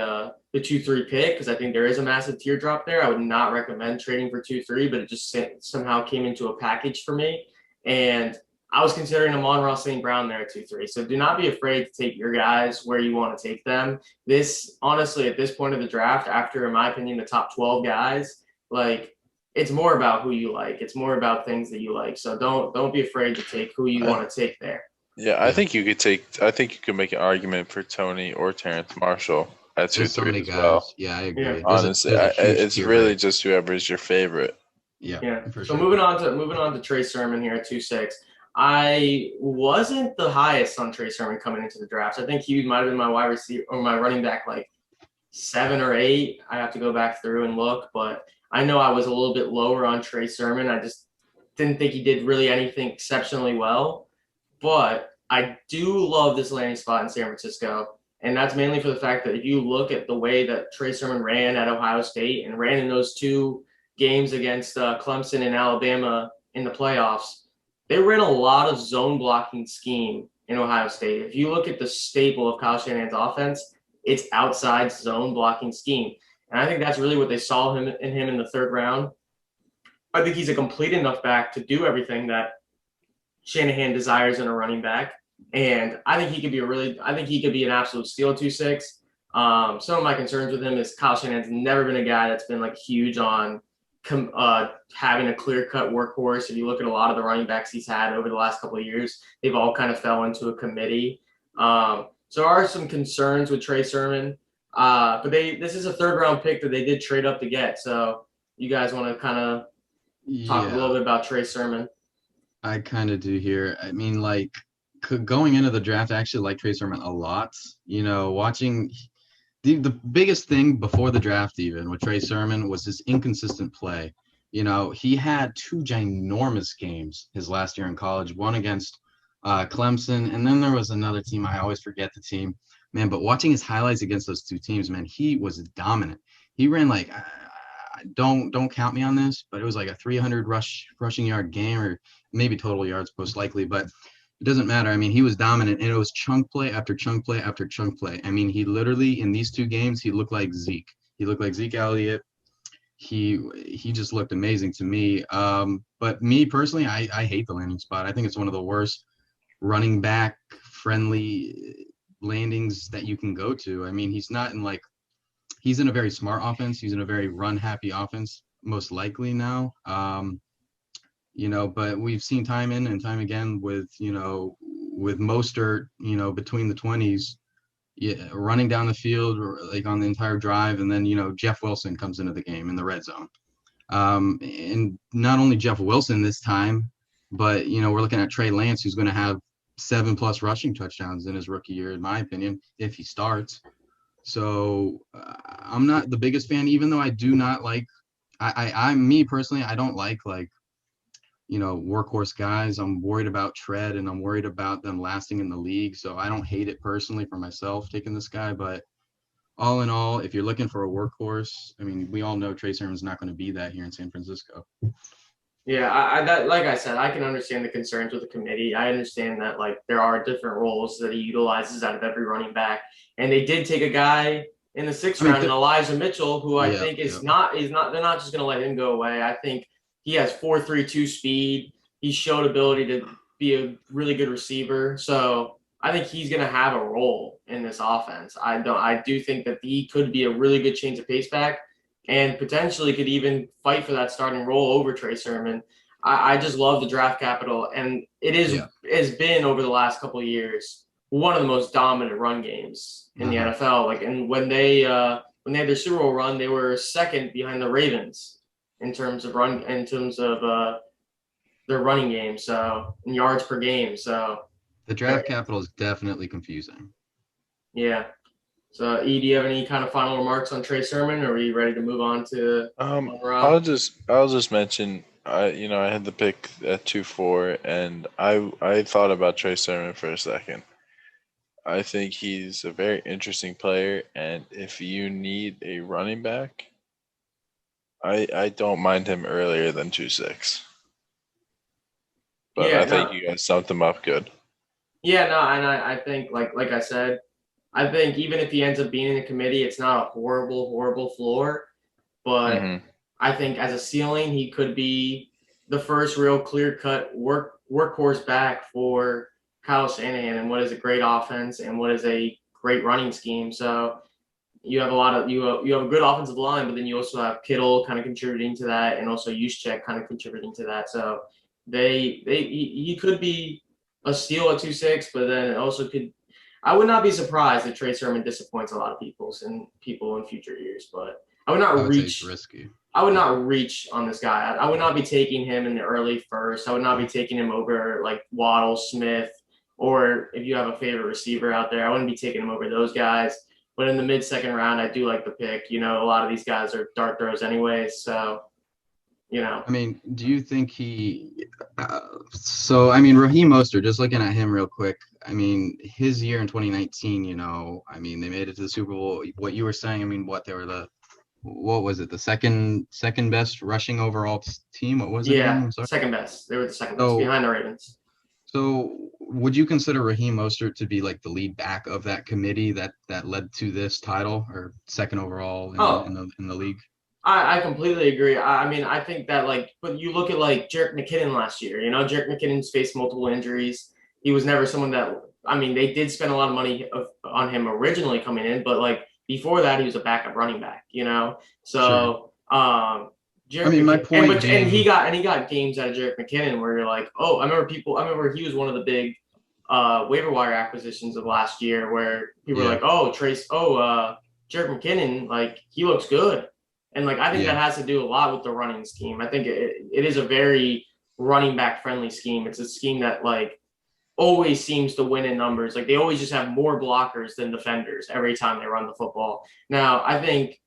A: 2-3 pick, because I think there is a massive teardrop there. I would not recommend trading for 2-3, but it just somehow came into a package for me. And I was considering Amon-Ra St. Brown there at 2-3. So do not be afraid to take your guys where you want to take them. This, honestly, at this point of the draft, after, in my opinion, the top 12 guys, like, it's more about who you like. It's more about things that you like. So don't be afraid to take who you want to take there.
B: Yeah, I think you could make an argument for Tony or Terrence Marshall at 2-3 as well.
D: Yeah, I agree.
A: Yeah.
B: Honestly, it's really just whoever is your favorite.
A: Yeah.
D: For
A: so
D: sure.
A: moving on to Trey Sermon here at 2-6. I wasn't the highest on Trey Sermon coming into the draft. I think he might have been my wide receiver or my running back like 7 or 8. I have to go back through and look, but I know I was a little bit lower on Trey Sermon. I just didn't think he did really anything exceptionally well. But I do love this landing spot in San Francisco. And that's mainly for the fact that if you look at the way that Trey Sermon ran at Ohio State and ran in those 2 games against Clemson and Alabama in the playoffs, they ran a lot of zone blocking scheme in Ohio State. If you look at the staple of Kyle Shanahan's offense, it's outside zone blocking scheme. And I think that's really what they saw in him in the 3rd round. I think he's a complete enough back to do everything that Shanahan desires in a running back. And I think he could be an absolute steal at 2-6. Some of my concerns with him is Kyle Shanahan's never been a guy that's been like huge on having a clear-cut workhorse. If you look at a lot of the running backs he's had over the last couple of years, they've all kind of fell into a committee. So there are some concerns with Trey Sermon. But this is a 3rd-round pick that they did trade up to get. So you guys want to kind of talk a little bit about Trey Sermon?
D: I kind of do here. I mean, like, going into the draft, I actually like Trey Sermon a lot. You know, watching the biggest thing before the draft, even with Trey Sermon, was his inconsistent play. You know, he had 2 ginormous games his last year in college, one against Clemson, and then there was another team. I always forget the team, man. But watching his highlights against those 2 teams, man, he was dominant. He ran like, don't count me on this, but it was like a 300 rushing yard game, or maybe total yards most likely, but it doesn't matter. I mean, he was dominant, and it was chunk play after chunk play after chunk play. I mean, he literally, in these 2 games, he looked like Zeke. He looked like Zeke Elliott. He just looked amazing to me. But me personally, I hate the landing spot. I think it's one of the worst running back friendly landings that you can go to. I mean, he's in a very smart offense. He's in a very run happy offense, most likely now. You know, but we've seen time in and time again with Mostert, you know, between the 20s, running down the field or like on the entire drive. And then, you know, Jeff Wilson comes into the game in the red zone. And not only Jeff Wilson this time, but, you know, we're looking at Trey Lance, who's going to have 7+ rushing touchdowns in his rookie year, in my opinion, if he starts. So I'm not the biggest fan, even though I do not like, me personally, I don't like, you know, workhorse guys. I'm worried about tread, and I'm worried about them lasting in the league. So I don't hate it personally for myself taking this guy. But all in all, if you're looking for a workhorse, I mean, we all know Trey Sermon's not going to be that here in San Francisco.
A: Yeah, like I said, I can understand the concerns with the committee. I understand that like there are different roles that he utilizes out of every running back, and they did take a guy in the 6th round, Elijah Mitchell, who I think is not. They're not just going to let him go away. I think he has 4.32 speed. He showed ability to be a really good receiver. So I think he's going to have a role in this offense. I do think that he could be a really good change of pace back and potentially could even fight for that starting role over Trey Sermon. I just love the draft capital, and has been over the last couple of years one of the most dominant run games in the NFL. Like, and when they had their Super Bowl run, they were 2nd behind the Ravens in terms of their running game, so in yards per game. So
D: the draft capital is definitely confusing.
A: Yeah. So, E, do you have any kind of final remarks on Trey Sermon, or are you ready to move on to?
B: I'll just mention. I had the pick at 2-4, and I thought about Trey Sermon for a second. I think he's a very interesting player, and if you need a running back, I don't mind him earlier than 2-6. But
A: Yeah,
B: I think
A: no,
B: you guys summed him up good.
A: yeah, no, and I think like I said, I think even if he ends up being in the committee, it's not a horrible floor, but
B: Mm-hmm.
A: I think as a ceiling, he could be the first real clear-cut workhorse back for Kyle Shanahan and what is a great offense and what is a great running scheme. So you have you have a good offensive line, but then you also have Kittle kind of contributing to that, and also Juszczyk kind of contributing to that. So he could be a steal at 2-6, but then it also could. I would not be surprised if Trey Sermon disappoints a lot of people in future years, but I would not
D: I would say it's
A: reach.
D: risky.
A: I would not reach on this guy. I would not be taking him in the early first. I would not be taking him over like Waddle, Smith, or if you have a favorite receiver out there, I wouldn't be taking him over those guys. But in the mid-second round, I do like the pick. You know, a lot of these guys are dart throws anyways, so you know.
D: I mean, do you think he? So I mean, Raheem Mostert. Just looking at him real quick. I mean, his year in 2019. You know, I mean, they made it to the Super Bowl. What you were saying. I mean, they were what was it? The second best rushing overall team. What was it again?
A: Yeah,
D: I'm sorry.
A: second best. They were the second best
D: So
A: behind the Ravens.
D: So would you consider Raheem Mostert to be like the lead back of that committee that led to this title or second overall in the league?
A: I completely agree. I mean, I think that but you look at like Jerick McKinnon last year. You know, Jerick McKinnon's faced multiple injuries. He was never someone that. I mean, they did spend a lot of money on him originally coming in, but like before that, he was a backup running back. You know, so
D: I mean, my point
A: and he got games out of Jerick McKinnon where you're like, oh, I remember he was one of the big waiver wire acquisitions of last year where people were like, oh, Jerick McKinnon, like he looks good. And like I think that has to do a lot with the running scheme. I think it is a very running back friendly scheme. It's a scheme that like always seems to win in numbers. Like they always just have more blockers than defenders every time they run the football. Now, I think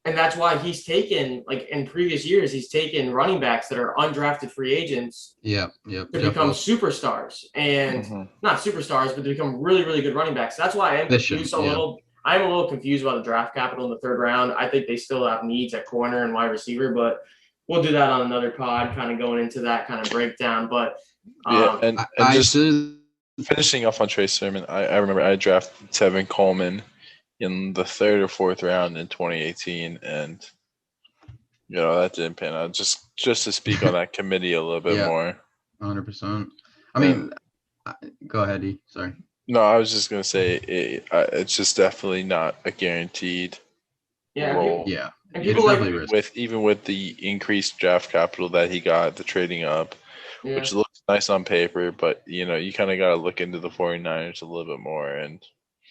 A: and that's why he's taken, like in previous years, he's taken running backs that are undrafted free agents to become superstars. And not superstars, but to become really, really good running backs. That's why I am confused a little. I'm a little confused about the draft capital in the third round. I think they still have needs at corner and wide receiver, but we'll do that on another pod, kind of going into that kind of breakdown. But
B: and just finishing off on Trey Sermon, I remember I drafted Tevin Coleman in the third or fourth round in 2018, and that didn't pan out. Just to speak on that committee a little bit more.
D: 100%. I mean, go ahead, E. Sorry.
B: No, I was just gonna say it's just definitely not a guaranteed role.
A: And people
B: even with the increased draft capital that he got, the trading up, which looks nice on paper, but you kind of got to look into the 49ers a little bit more. And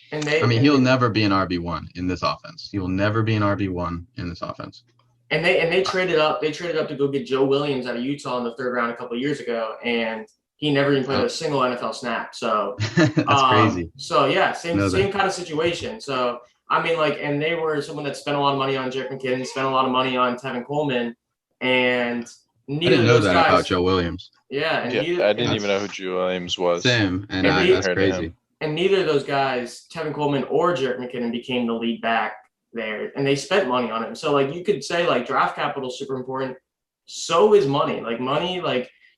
D: he'll never be an RB1 in this offense. He will never be an RB1 in this offense.
A: And they traded up. They traded up to go get Joe Williams out of Utah in the third round a couple of years ago, and he never even played a single NFL snap. So
D: that's crazy.
A: So yeah, same kind of situation. So I mean, and they were someone that spent a lot of money on Jerick McKinnon, spent a lot of money on Tevin Coleman, and neither
D: I didn't know that about Joe Williams.
A: Yeah,
B: I didn't even know who Joe Williams was.
D: Same, and that's crazy.
A: And neither of those guys, Tevin Coleman or Jerick McKinnon, became the lead back there, and they spent money on him. So you could say draft capital is super important. So is money.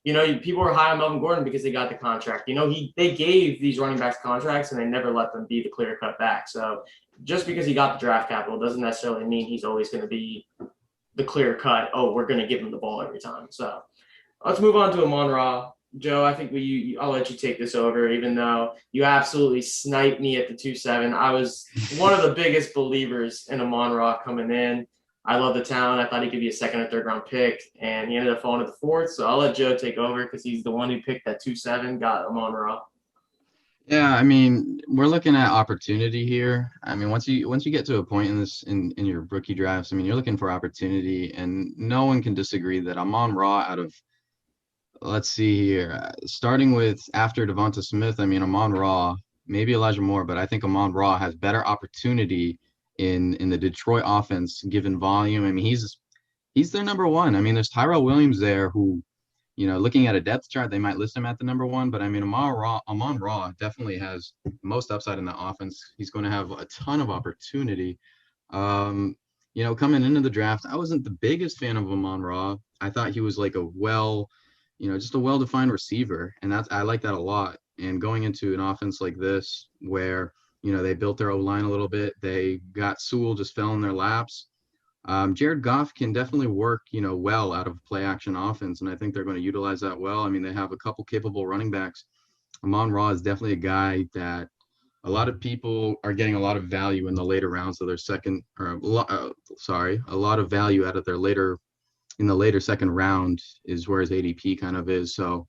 A: People were high on Melvin Gordon because they got the contract. They gave these running backs contracts and they never let them be the clear cut back. So just because he got the draft capital doesn't necessarily mean he's always going to be the clear cut. Oh, we're going to give him the ball every time. So let's move on to Amon-Ra. Joe, I think I'll let you take this over, even though you absolutely sniped me at the 2-7. I was one of the biggest believers in Amon-Ra coming in. I love the talent. I thought he could be a second or third round pick, and he ended up falling to the fourth. So I'll let Joe take over because he's the one who picked that 2-7, got Amon-Ra.
D: Yeah, I mean, we're looking at opportunity here. I mean, once you get to a point in your rookie drafts, I mean, you're looking for opportunity, and no one can disagree that Amon-Ra out of, let's see here, starting with after Devonta Smith, I mean, Amon-Ra, maybe Elijah Moore, but I think Amon-Ra has better opportunity in the Detroit offense given volume. I mean, he's their number one. I mean, there's Tyrell Williams there who, looking at a depth chart, they might list him at the number 1, but I mean, Amon-Ra definitely has most upside in the offense. He's going to have a ton of opportunity. Coming into the draft, I wasn't the biggest fan of Amon-Ra. I thought he was like just a well-defined receiver, and I like that a lot. And going into an offense like this, where they built their O-line a little bit, they got Sewell just fell in their laps. Jared Goff can definitely work, well out of play action offense, and I think they're going to utilize that well. I mean, they have a couple capable running backs. Amon-Ra is definitely a guy that a lot of people are getting a lot of value in the later rounds of their a lot of value out of their later second round is where his ADP kind of is. So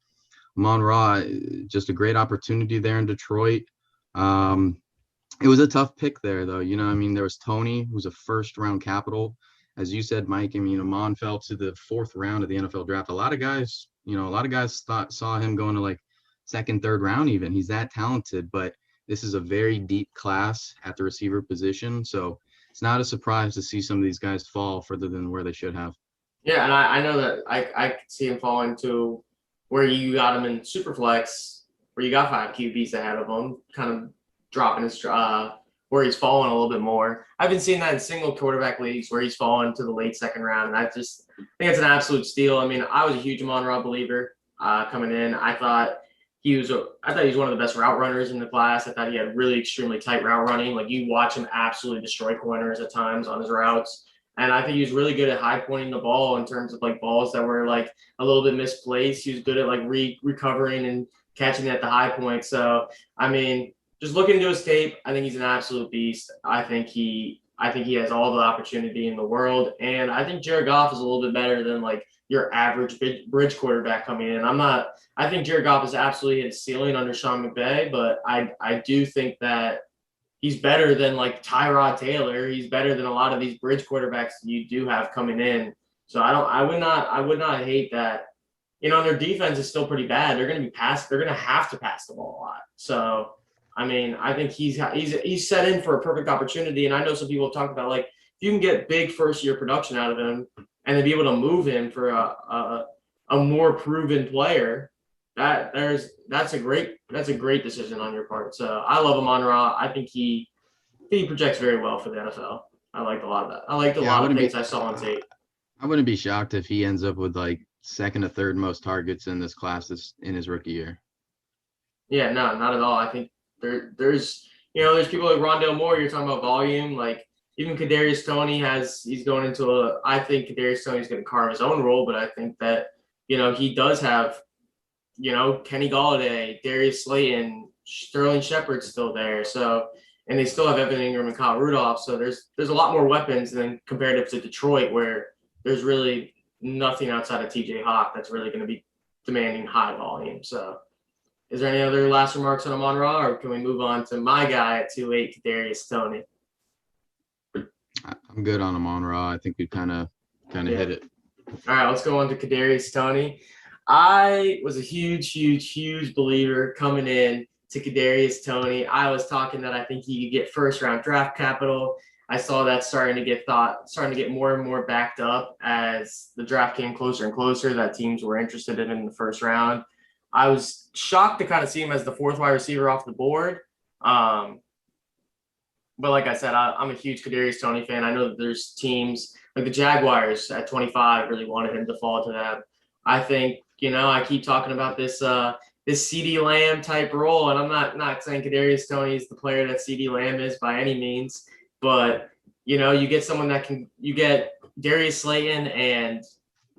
D: Amon-Ra, just a great opportunity there in Detroit. It was a tough pick there, though. There was Tony, who's a first-round capital. As you said, Mike, Amon fell to the 4th round of the NFL draft. A lot of guys saw him going to like 2nd, 3rd round even. He's that talented, but this is a very deep class at the receiver position. So it's not a surprise to see some of these guys fall further than where they should have.
A: Yeah, and I know that I could see him falling to where you got him in SuperFlex, where you got 5 QBs ahead of him, kind of dropping his where he's fallen a little bit more. I've been seeing that in single quarterback leagues where he's fallen to the late 2nd round, and I just think it's an absolute steal. I mean, I was a huge Amon-Ra believer coming in. I thought he was one of the best route runners in the class. I thought he had really extremely tight route running. Like, you watch him absolutely destroy corners at times on his routes. And I think he was really good at high pointing the ball in terms of like balls that were like a little bit misplaced. He was good at like recovering and catching at the high point. So, I mean, just looking into his tape, I think he's an absolute beast. I think he has all the opportunity in the world. And I think Jared Goff is a little bit better than like your average bridge quarterback coming in. I think Jared Goff has absolutely hit a ceiling under Sean McVay, but I do think that he's better than like Tyrod Taylor. He's better than a lot of these bridge quarterbacks you do have coming in. So I would not hate that. Their defense is still pretty bad. They're going to have to pass the ball a lot. So, I mean, I think he's set in for a perfect opportunity. And I know some people have talked about, like, if you can get big first-year production out of him and then be able to move him for a more proven player, that's a great decision on your part. So I love Amon-Ra. I think he projects very well for the NFL. I liked a lot of that. I liked a lot of things I saw on tape.
D: I wouldn't be shocked if he ends up with like 2nd or 3rd most targets in this class in his rookie year.
A: Yeah, no, not at all. I think there's people like Rondale Moore. You're talking about volume. Like, even Kadarius Toney he's going into I think Kadarius Toney's going to carve his own role, but I think that he does have Kenny Golladay, Darius Slayton, Sterling Shepard's still there. So, and they still have Evan Ingram and Kyle Rudolph. So there's a lot more weapons than comparative to Detroit, where there's really nothing outside of TJ Hawk that's really going to be demanding high volume. So, is there any other last remarks on Amon-Ra, or can we move on to my guy at 2.8, Kadarius Toney?
D: I'm good on Amon-Ra. I think we kind of hit it.
A: All right, let's go on to Kadarius Toney. I was a huge believer coming in to Kadarius Toney. I was talking that I think he could get 1st-round draft capital. I saw that starting to get more and more backed up as the draft came closer and closer, that teams were interested in the 1st round. I was shocked to kind of see him as the 4th wide receiver off the board. But like I said, I'm a huge Kadarius Toney fan. I know that there's teams like the Jaguars at 25 really wanted him to fall to them. I think, I keep talking about this CeeDee Lamb type role, and I'm not saying Kadarius Toney is the player that CeeDee Lamb is by any means, but you get someone you get Darius Slayton and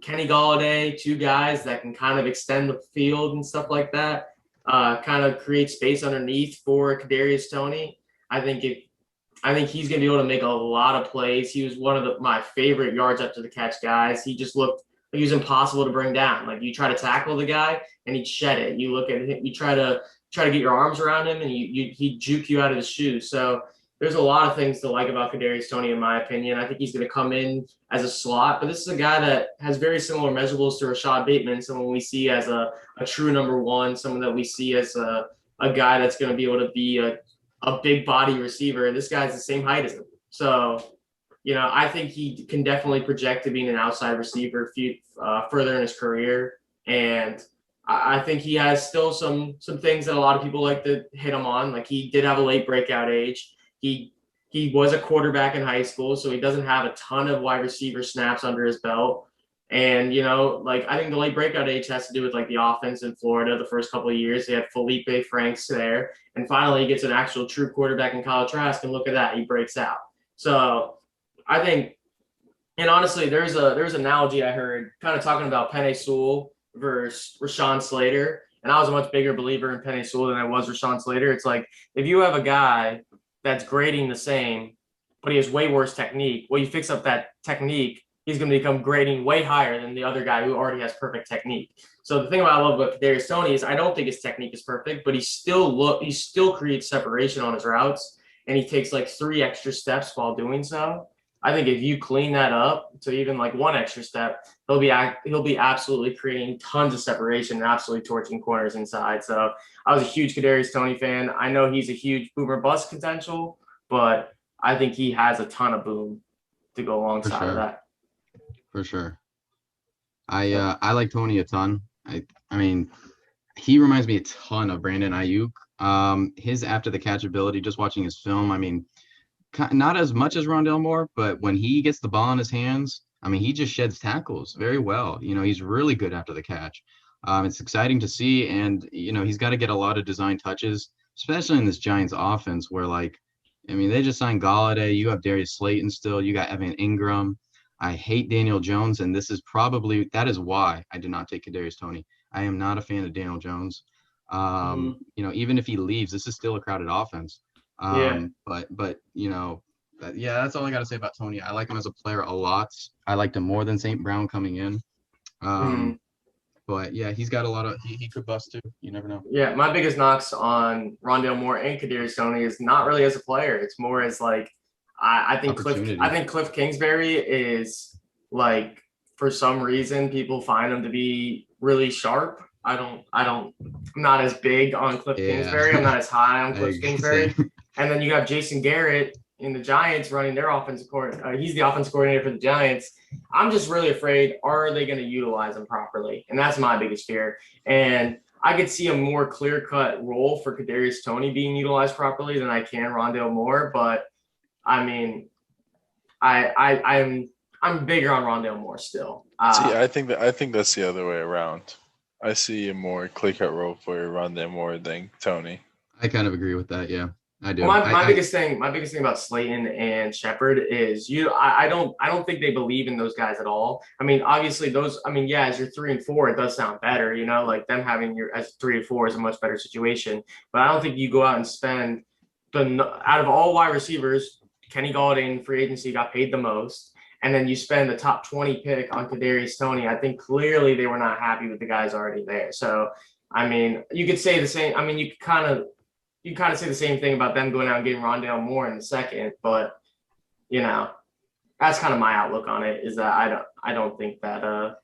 A: Kenny Golladay, 2 guys that can kind of extend the field and stuff like that, kind of create space underneath for Kadarius Toney. I think he's going to be able to make a lot of plays. He was one of my favorite yards after the catch guys. He just looked like he was impossible to bring down. Like, you try to tackle the guy and he'd shed it. You look at him, you try to get your arms around him, and he'd juke you out of his shoes. So there's a lot of things to like about Kadarius Toney, in my opinion. I think he's going to come in as a slot, but this is a guy that has very similar measurables to Rashad Bateman, someone we see as a true number 1, someone that we see as a guy that's going to be able to be a big body receiver. This guy's the same height as him. So, I think he can definitely project to being an outside receiver further in his career. And I think he has still some things that a lot of people like to hit him on. Like he did have a late breakout age. He was a quarterback in high school, so he doesn't have a ton of wide receiver snaps under his belt. And, like I think the late breakout age has to do with like the offense in Florida the first couple of years. They had Felipe Franks there. And finally he gets an actual true quarterback in Kyle Trask, and look at that, he breaks out. So I think, and honestly, there's an analogy I heard kind of talking about Penei Sewell versus Rashawn Slater. And I was a much bigger believer in Penei Sewell than I was Rashawn Slater. It's like if you have a guy that's grading the same, but he has way worse technique, well, you fix up that technique, he's going to become grading way higher than the other guy who already has perfect technique. So the thing I love about Kadarius Toney is I don't think his technique is perfect, but he still creates separation on his routes, and he takes like 3 extra steps while doing so. I think if you clean that up to even like 1 extra step, he'll be absolutely creating tons of separation and absolutely torching corners inside. So I was a huge Kadarius Toney fan. I know he's a huge boomer bust potential, but I think he has a ton of boom to go alongside of that.
D: For sure. I like Toney a ton. I mean, he reminds me a ton of Brandon Ayuk. His after the catch ability, just watching his film, I mean, not as much as Rondale Moore, but when he gets the ball in his hands, I mean, he just sheds tackles very well. He's really good after the catch. It's exciting to see, and he's got to get a lot of design touches, especially in this Giants offense where, like, I mean, they just signed Galladay. You have Darius Slayton still. You got Evan Ingram. I hate Daniel Jones, and that is why I did not take Kadarius Toney. I am not a fan of Daniel Jones. Even if he leaves, this is still a crowded offense. But that's all I got to say about Toney. I like him as a player a lot. I liked him more than St. Brown coming in. But yeah, he's got a lot of, he could bust too. You never know.
A: Yeah. My biggest knocks on Rondale Moore and Kadarius Toney is not really as a player. It's more as like, I think Cliff Kingsbury is like, for some reason, people find him to be really sharp. I'm not as big on Cliff Kingsbury. I'm not as high on Cliff Kingsbury. And then you have Jason Garrett in the Giants running their offensive coordinator. He's the offensive coordinator for the Giants. I'm just really afraid, are they going to utilize him properly? And that's my biggest fear. And I could see a more clear-cut role for Kadarius Toney being utilized properly than I can Rondale Moore. But I mean, I'm bigger on Rondale Moore still.
B: I think that's the other way around. I see a more clear-cut role for Rondale Moore than Toney.
D: I kind of agree with that. Yeah, I do.
A: Well, my biggest thing about Slayton and Shepard is I don't think they believe in those guys at all. I mean, obviously as you're 3 and 4, it does sound better. Like them having you as 3 and 4 is a much better situation. But I don't think you go out and spend out of all wide receivers, Kenny Galladay in free agency got paid the most. And then you spend the top 20 pick on Kadarius Toney. I think clearly they were not happy with the guys already there. So, I mean, you could say the same. I mean, you kind of say the same thing about them going out and getting Rondale Moore in the second. But, that's kind of my outlook on it, is that I don't think that.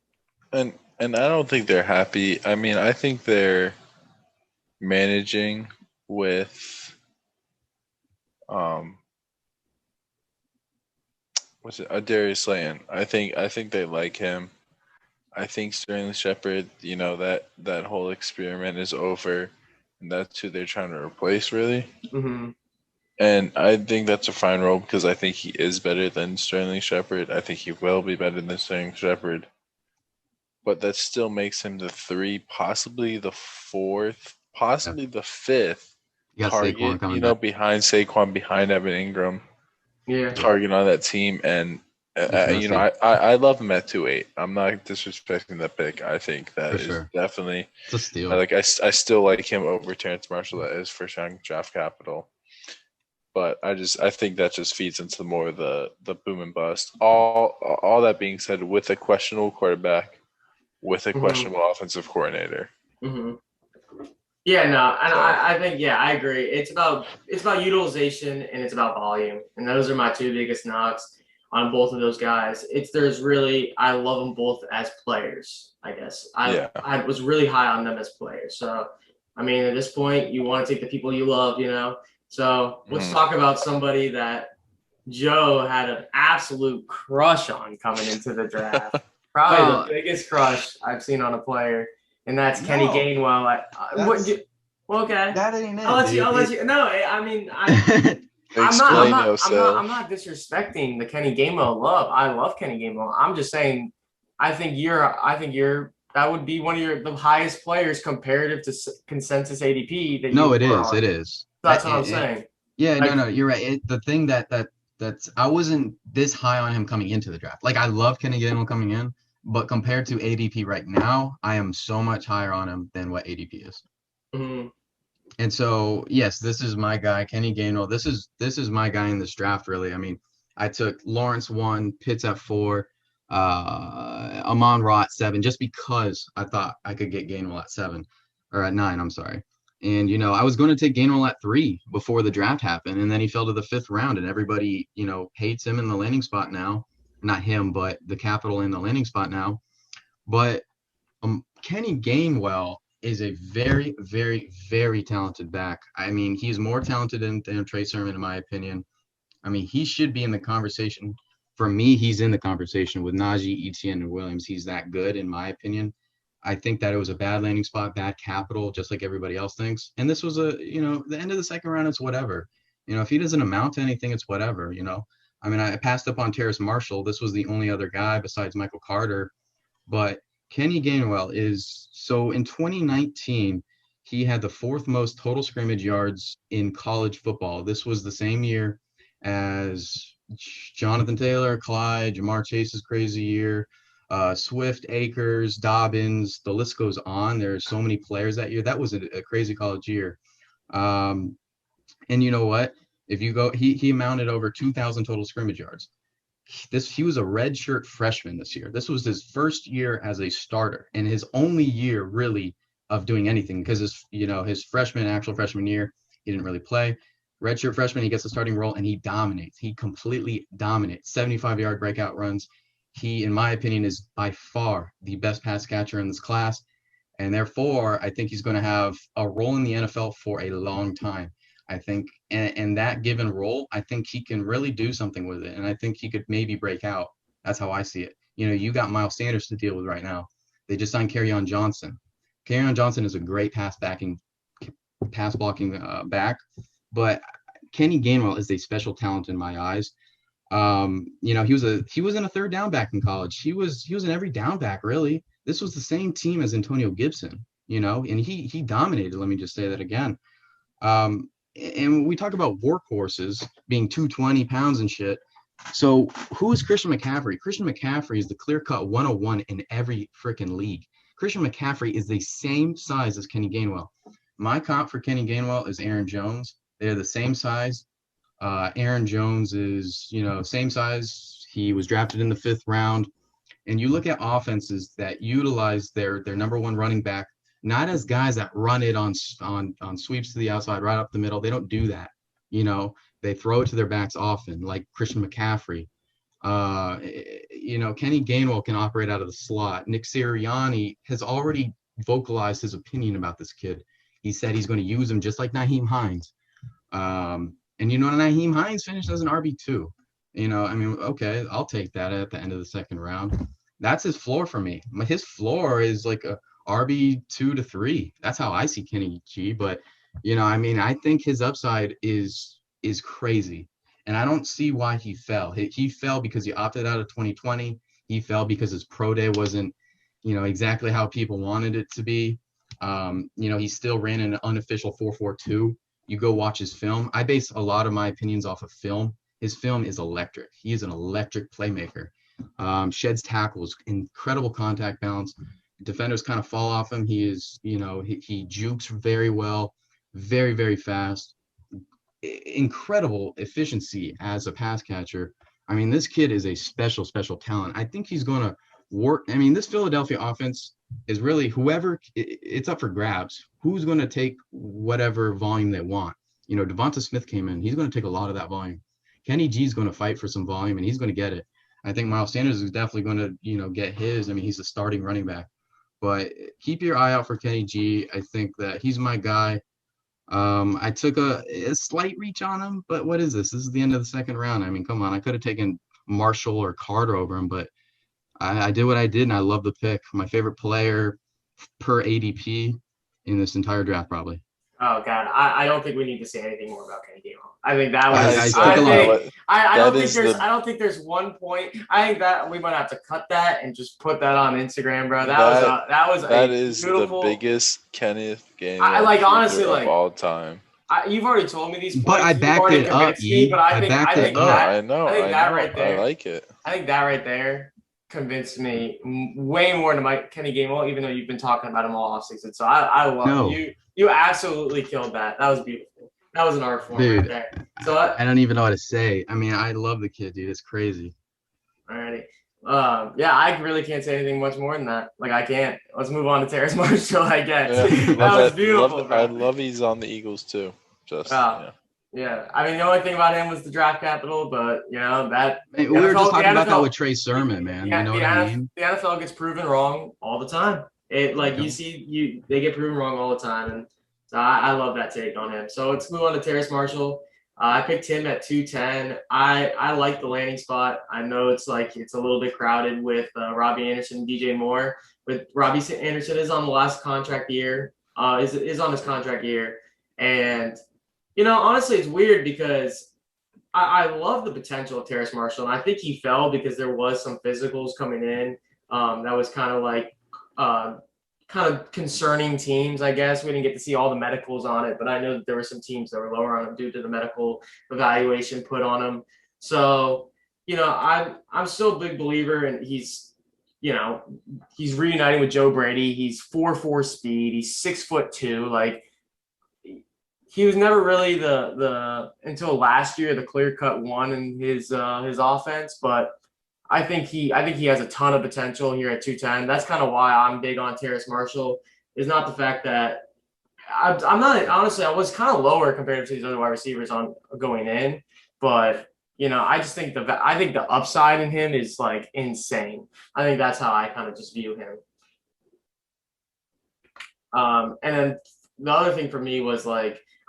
B: And I don't think they're happy. I mean, I think they're managing with Darius Slayton. I think they like him. I think Sterling Shepard, that whole experiment is over, and that's who they're trying to replace, really.
A: Mm-hmm.
B: And I think that's a fine role because I think he is better than Sterling Shepard. I think he will be better than Sterling Shepard. But that still makes him the 3, possibly the 4th, possibly the 5th target, behind Saquon, behind Evan Ingram.
A: Yeah.
B: Target on that team, and I love him at 2.8. I'm not disrespecting that pick. I think that is definitely
D: it's a steal.
B: I still like him over Terrence Marshall as first round draft capital, but I think that just feeds into more of the boom and bust. All that being said, with a questionable quarterback, with a questionable offensive coordinator.
A: Mm-hmm. Yeah, no, and I think, I agree. It's about utilization and it's about volume, and those are my 2 biggest knocks on both of those guys. I love them both as players, I guess. I was really high on them as players. So, I mean, at this point, you want to take the people you love, So let's talk about somebody that Joe had an absolute crush on coming into the draft. Probably the biggest crush I've seen on a player, and that's Kenny Gainwell. Okay.
D: That ain't it.
A: I'll let you. No, I mean, I'm not disrespecting the Kenny Gainwell love. I love Kenny Gainwell. I'm just saying, I think that would be one of the highest players comparative to consensus ADP.
D: It is.
A: That's what I'm saying.
D: Yeah, no, you're right. The thing that's I wasn't this high on him coming into the draft. Like, I love Kenny Gainwell coming in, but compared to ADP right now, I am so much higher on him than what ADP is.
A: Mm-hmm.
D: And so, yes, this is my guy, Kenny Gainwell. This is my guy in this draft, really. I mean, I took Lawrence 1, Pitts at 4, Amon-Ra at 7, just because I thought I could get Gainwell at 7 or at 9. I'm sorry. And, I was going to take Gainwell at 3 before the draft happened. And then he fell to the 5th round, and everybody, hates him in the landing spot now. Not him, but the capital in the landing spot now. But Kenny Gainwell is a very, very, very talented back. I mean, he's more talented than Trey Sermon, in my opinion. I mean, he should be in the conversation. For me, he's in the conversation with Najee, Etienne, and Williams. He's that good, in my opinion. I think that it was a bad landing spot, bad capital, just like everybody else thinks. And this was the end of the second round, it's whatever. If he doesn't amount to anything, it's whatever, I mean, I passed up on Terrace Marshall. This was the only other guy besides Michael Carter. But Kenny Gainwell so in 2019, he had the 4th most total scrimmage yards in college football. This was the same year as Jonathan Taylor, Clyde, Jamar Chase's crazy year, Swift, Akers, Dobbins, the list goes on. There's so many players that year. That was a crazy college year. And you know what? If you go, he amounted over 2,000 total scrimmage yards. He was a redshirt freshman this year. This was his first year as a starter and his only year really of doing anything, because his actual freshman year, he didn't really play. Redshirt freshman, he gets a starting role and he dominates. He completely dominates. 75-yard breakout runs. He, in my opinion, is by far the best pass catcher in this class. And therefore, I think he's going to have a role in the NFL for a long time. I think, and that given role, I think he can really do something with it. And I think he could maybe break out. That's how I see it. You got Miles Sanders to deal with right now. They just signed Kerryon Johnson. Kerryon Johnson is a great pass blocking back, but Kenny Gainwell is a special talent in my eyes. He was in a third down back in college. He was in every down back, really. This was the same team as Antonio Gibson, and he dominated. Let me just say that again. And we talk about workhorses being 220 pounds and shit. So who is Christian McCaffrey? Christian McCaffrey is the clear-cut 101 in every freaking league. Christian McCaffrey is the same size as Kenny Gainwell. My comp for Kenny Gainwell is Aaron Jones. They're the same size. Aaron Jones is, same size. He was drafted in the 5th round. And you look at offenses that utilize their number 1 running back, not as guys that run it on sweeps to the outside, right up the middle. They don't do that. They throw it to their backs often, like Christian McCaffrey. Kenny Gainwell can operate out of the slot. Nick Sirianni has already vocalized his opinion about this kid. He said he's going to use him just like Nyheim Hines. And Nyheim Hines finished as an RB2. Okay, I'll take that at the end of the 2nd round. That's his floor for me. His floor is like a RB 2 to 3. That's how I see Kenny G. But I think his upside is crazy, and I don't see why he fell. He fell because he opted out of 2020. He fell because his pro day wasn't, exactly how people wanted it to be. He still ran an unofficial 4.42. You go watch his film. I base a lot of my opinions off of film. His film is electric. He is an electric playmaker. Sheds tackles, incredible contact balance. Defenders kind of fall off him. He is, he jukes very well, very, very fast, incredible efficiency as a pass catcher. I mean, this kid is a special, special talent. I think he's going to work. I mean, this Philadelphia offense is really it's up for grabs. Who's going to take whatever volume they want? Devonta Smith came in. He's going to take a lot of that volume. Kenny G is going to fight for some volume, and he's going to get it. I think Miles Sanders is definitely going to, get his. I mean, he's a starting running back. But keep your eye out for Kenny G. I think that he's my guy. I took a slight reach on him, but what is this? This is the end of the 2nd round. I mean, come on. I could have taken Marshall or Carter over him, but I did what I did, and I love the pick. My favorite player per ADP in this entire draft, probably.
A: Oh God, I don't think we need to say anything more about Kenny Gainwell. I think that was. I don't think there's one point. I think that we might have to cut that and just put that on Instagram, bro. That is beautiful,
B: the biggest Kenneth Gainwell
A: I like honestly
B: of all time.
A: You've already told me these points.
D: But I backed it up.
A: But I think that
B: I know.
A: right there.
B: I like it.
A: I think that right there convinced me way more than Kenny Gainwell, even though you've been talking about him all offseason. So I love you. You absolutely killed that. That was beautiful. That was an art form right there. So
D: I don't even know what to say. I mean, I love the kid, dude. It's crazy.
A: Alrighty. Yeah, I really can't say anything much more than that. Like, I can't. Let's move on to Terrace Marshall, I guess.
B: Yeah,
A: that was beautiful.
B: I love he's on the Eagles too.
A: Yeah. I mean, the only thing about him was the draft capital, but we
D: were just talking about that with Trey Sermon, man.
A: Yeah,
D: you know what I mean?
A: The NFL gets proven wrong all the time. They get proven wrong all the time, and I love that take on him. So let's move on to Terrace Marshall. I picked him at 210. I like the landing spot. I know it's a little bit crowded with Robbie Anderson and DJ Moore, but Robbie Anderson is on the last contract year. Is on his contract year, and honestly, it's weird because I love the potential of Terrace Marshall, and I think he fell because there was some physicals coming in that was kind of concerning teams, I guess. We didn't get to see all the medicals on it, but I know that there were some teams that were lower on him due to the medical evaluation put on him. So, I'm still a big believer, and he's reuniting with Joe Brady. He's 4.4 speed. He's 6'2". Like, he was never really until last year the clear-cut one in his offense, but I think he has a ton of potential here at 210. That's kind of why I'm big on Terrace Marshall. Is not the fact that I'm not, honestly, I was kind of lower compared to these other wide receivers on going in, but I just think the upside in him is insane. I think that's how I kind of just view him. And then the other thing for me was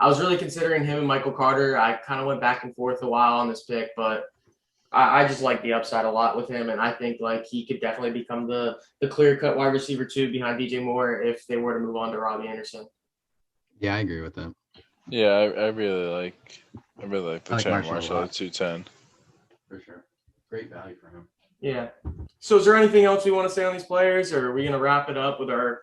A: I was really considering him and Michael Carter. I kind of went back and forth a while on this pick, but I just like the upside a lot with him, and I think he could definitely become the clear-cut wide receiver 2 behind DJ Moore if they were to move on to Robbie Anderson.
D: Yeah, I agree with that.
B: Yeah, I really like the Terrace Marshall at 210.
D: For sure. Great value for him.
A: Yeah. So is there anything else we want to say on these players, or are we going to wrap it up with our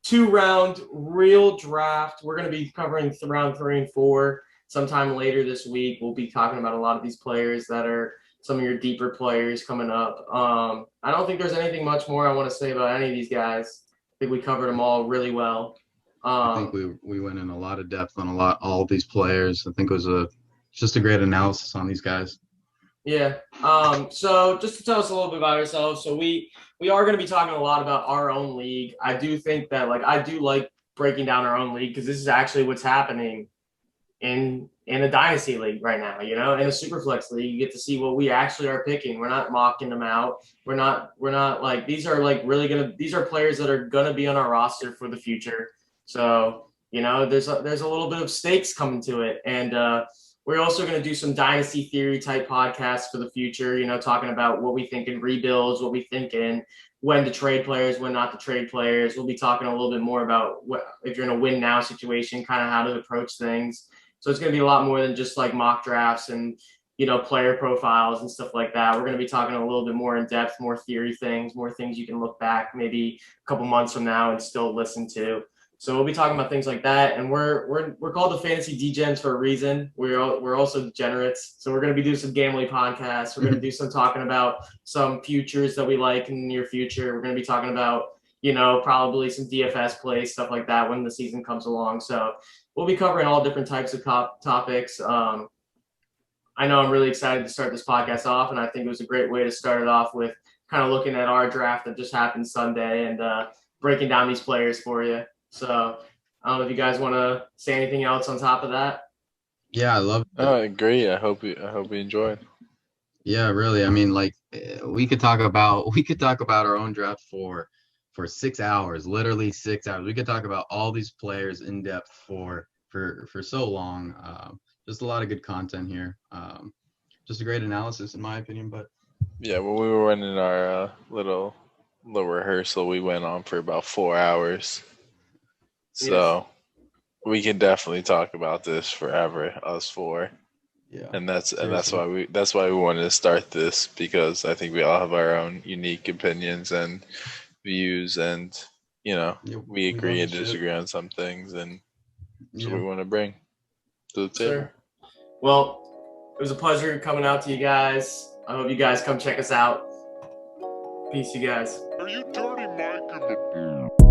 A: 2-round real draft? We're going to be covering round 3 and 4 sometime later this week. We'll be talking about a lot of these players that are some of your deeper players coming up. I don't think there's anything much more I want to say about any of these guys. I think we covered them all really well.
D: I think we went in a lot of depth on all of these players. I think it was just a great analysis on these guys.
A: Yeah. So just to tell us a little bit about ourselves. So we are going to be talking a lot about our own league. I do think that I do like breaking down our own league because this is actually what's happening in a Dynasty league right now, in a SuperFlex league. You get to see what we actually are picking. We're not mocking them out. We're not these are these are players that are going to be on our roster for the future. So, there's a little bit of stakes coming to it. And we're also going to do some Dynasty theory type podcasts for the future, talking about what we think in rebuilds, what we think in when to trade players, when not to trade players. We'll be talking a little bit more about what, if you're in a win now situation, kind of how to approach things. So it's going to be a lot more than just mock drafts and, player profiles and stuff like that. We're going to be talking a little bit more in depth, more theory things, more things you can look back maybe a couple months from now and still listen to. So we'll be talking about things like that. And we're called the Fantasy Degens for a reason. We're also degenerates. So we're going to be doing some gambling podcasts. We're going to do some talking about some futures that we like in the near future. We're going to be talking about, probably some DFS plays, stuff like that when the season comes along. So we'll be covering all different types of topics. I know I'm really excited to start this podcast off, and I think it was a great way to start it off with kind of looking at our draft that just happened Sunday and breaking down these players for you. So I don't know if you guys want to say anything else on top of that.
D: Yeah, I love it.
B: I agree. I hope you enjoyed.
D: Yeah, really. I mean, we could talk about our own draft for 6 hours, literally 6 hours. We could talk about all these players in depth for so long. Just a lot of good content here. Just a great analysis in my opinion, but
B: Yeah, when we were running our little rehearsal, we went on for about 4 hours. So we can definitely talk about this forever, us four.
D: Yeah.
B: And that's why we wanted to start this, because I think we all have our own unique opinions and views, and we agree and disagree on some things, and that's what we want to bring to the table.
A: Sure. Well, it was a pleasure coming out to you guys. I hope you guys come check us out. Peace, you guys.
E: Are you dirty Mike in the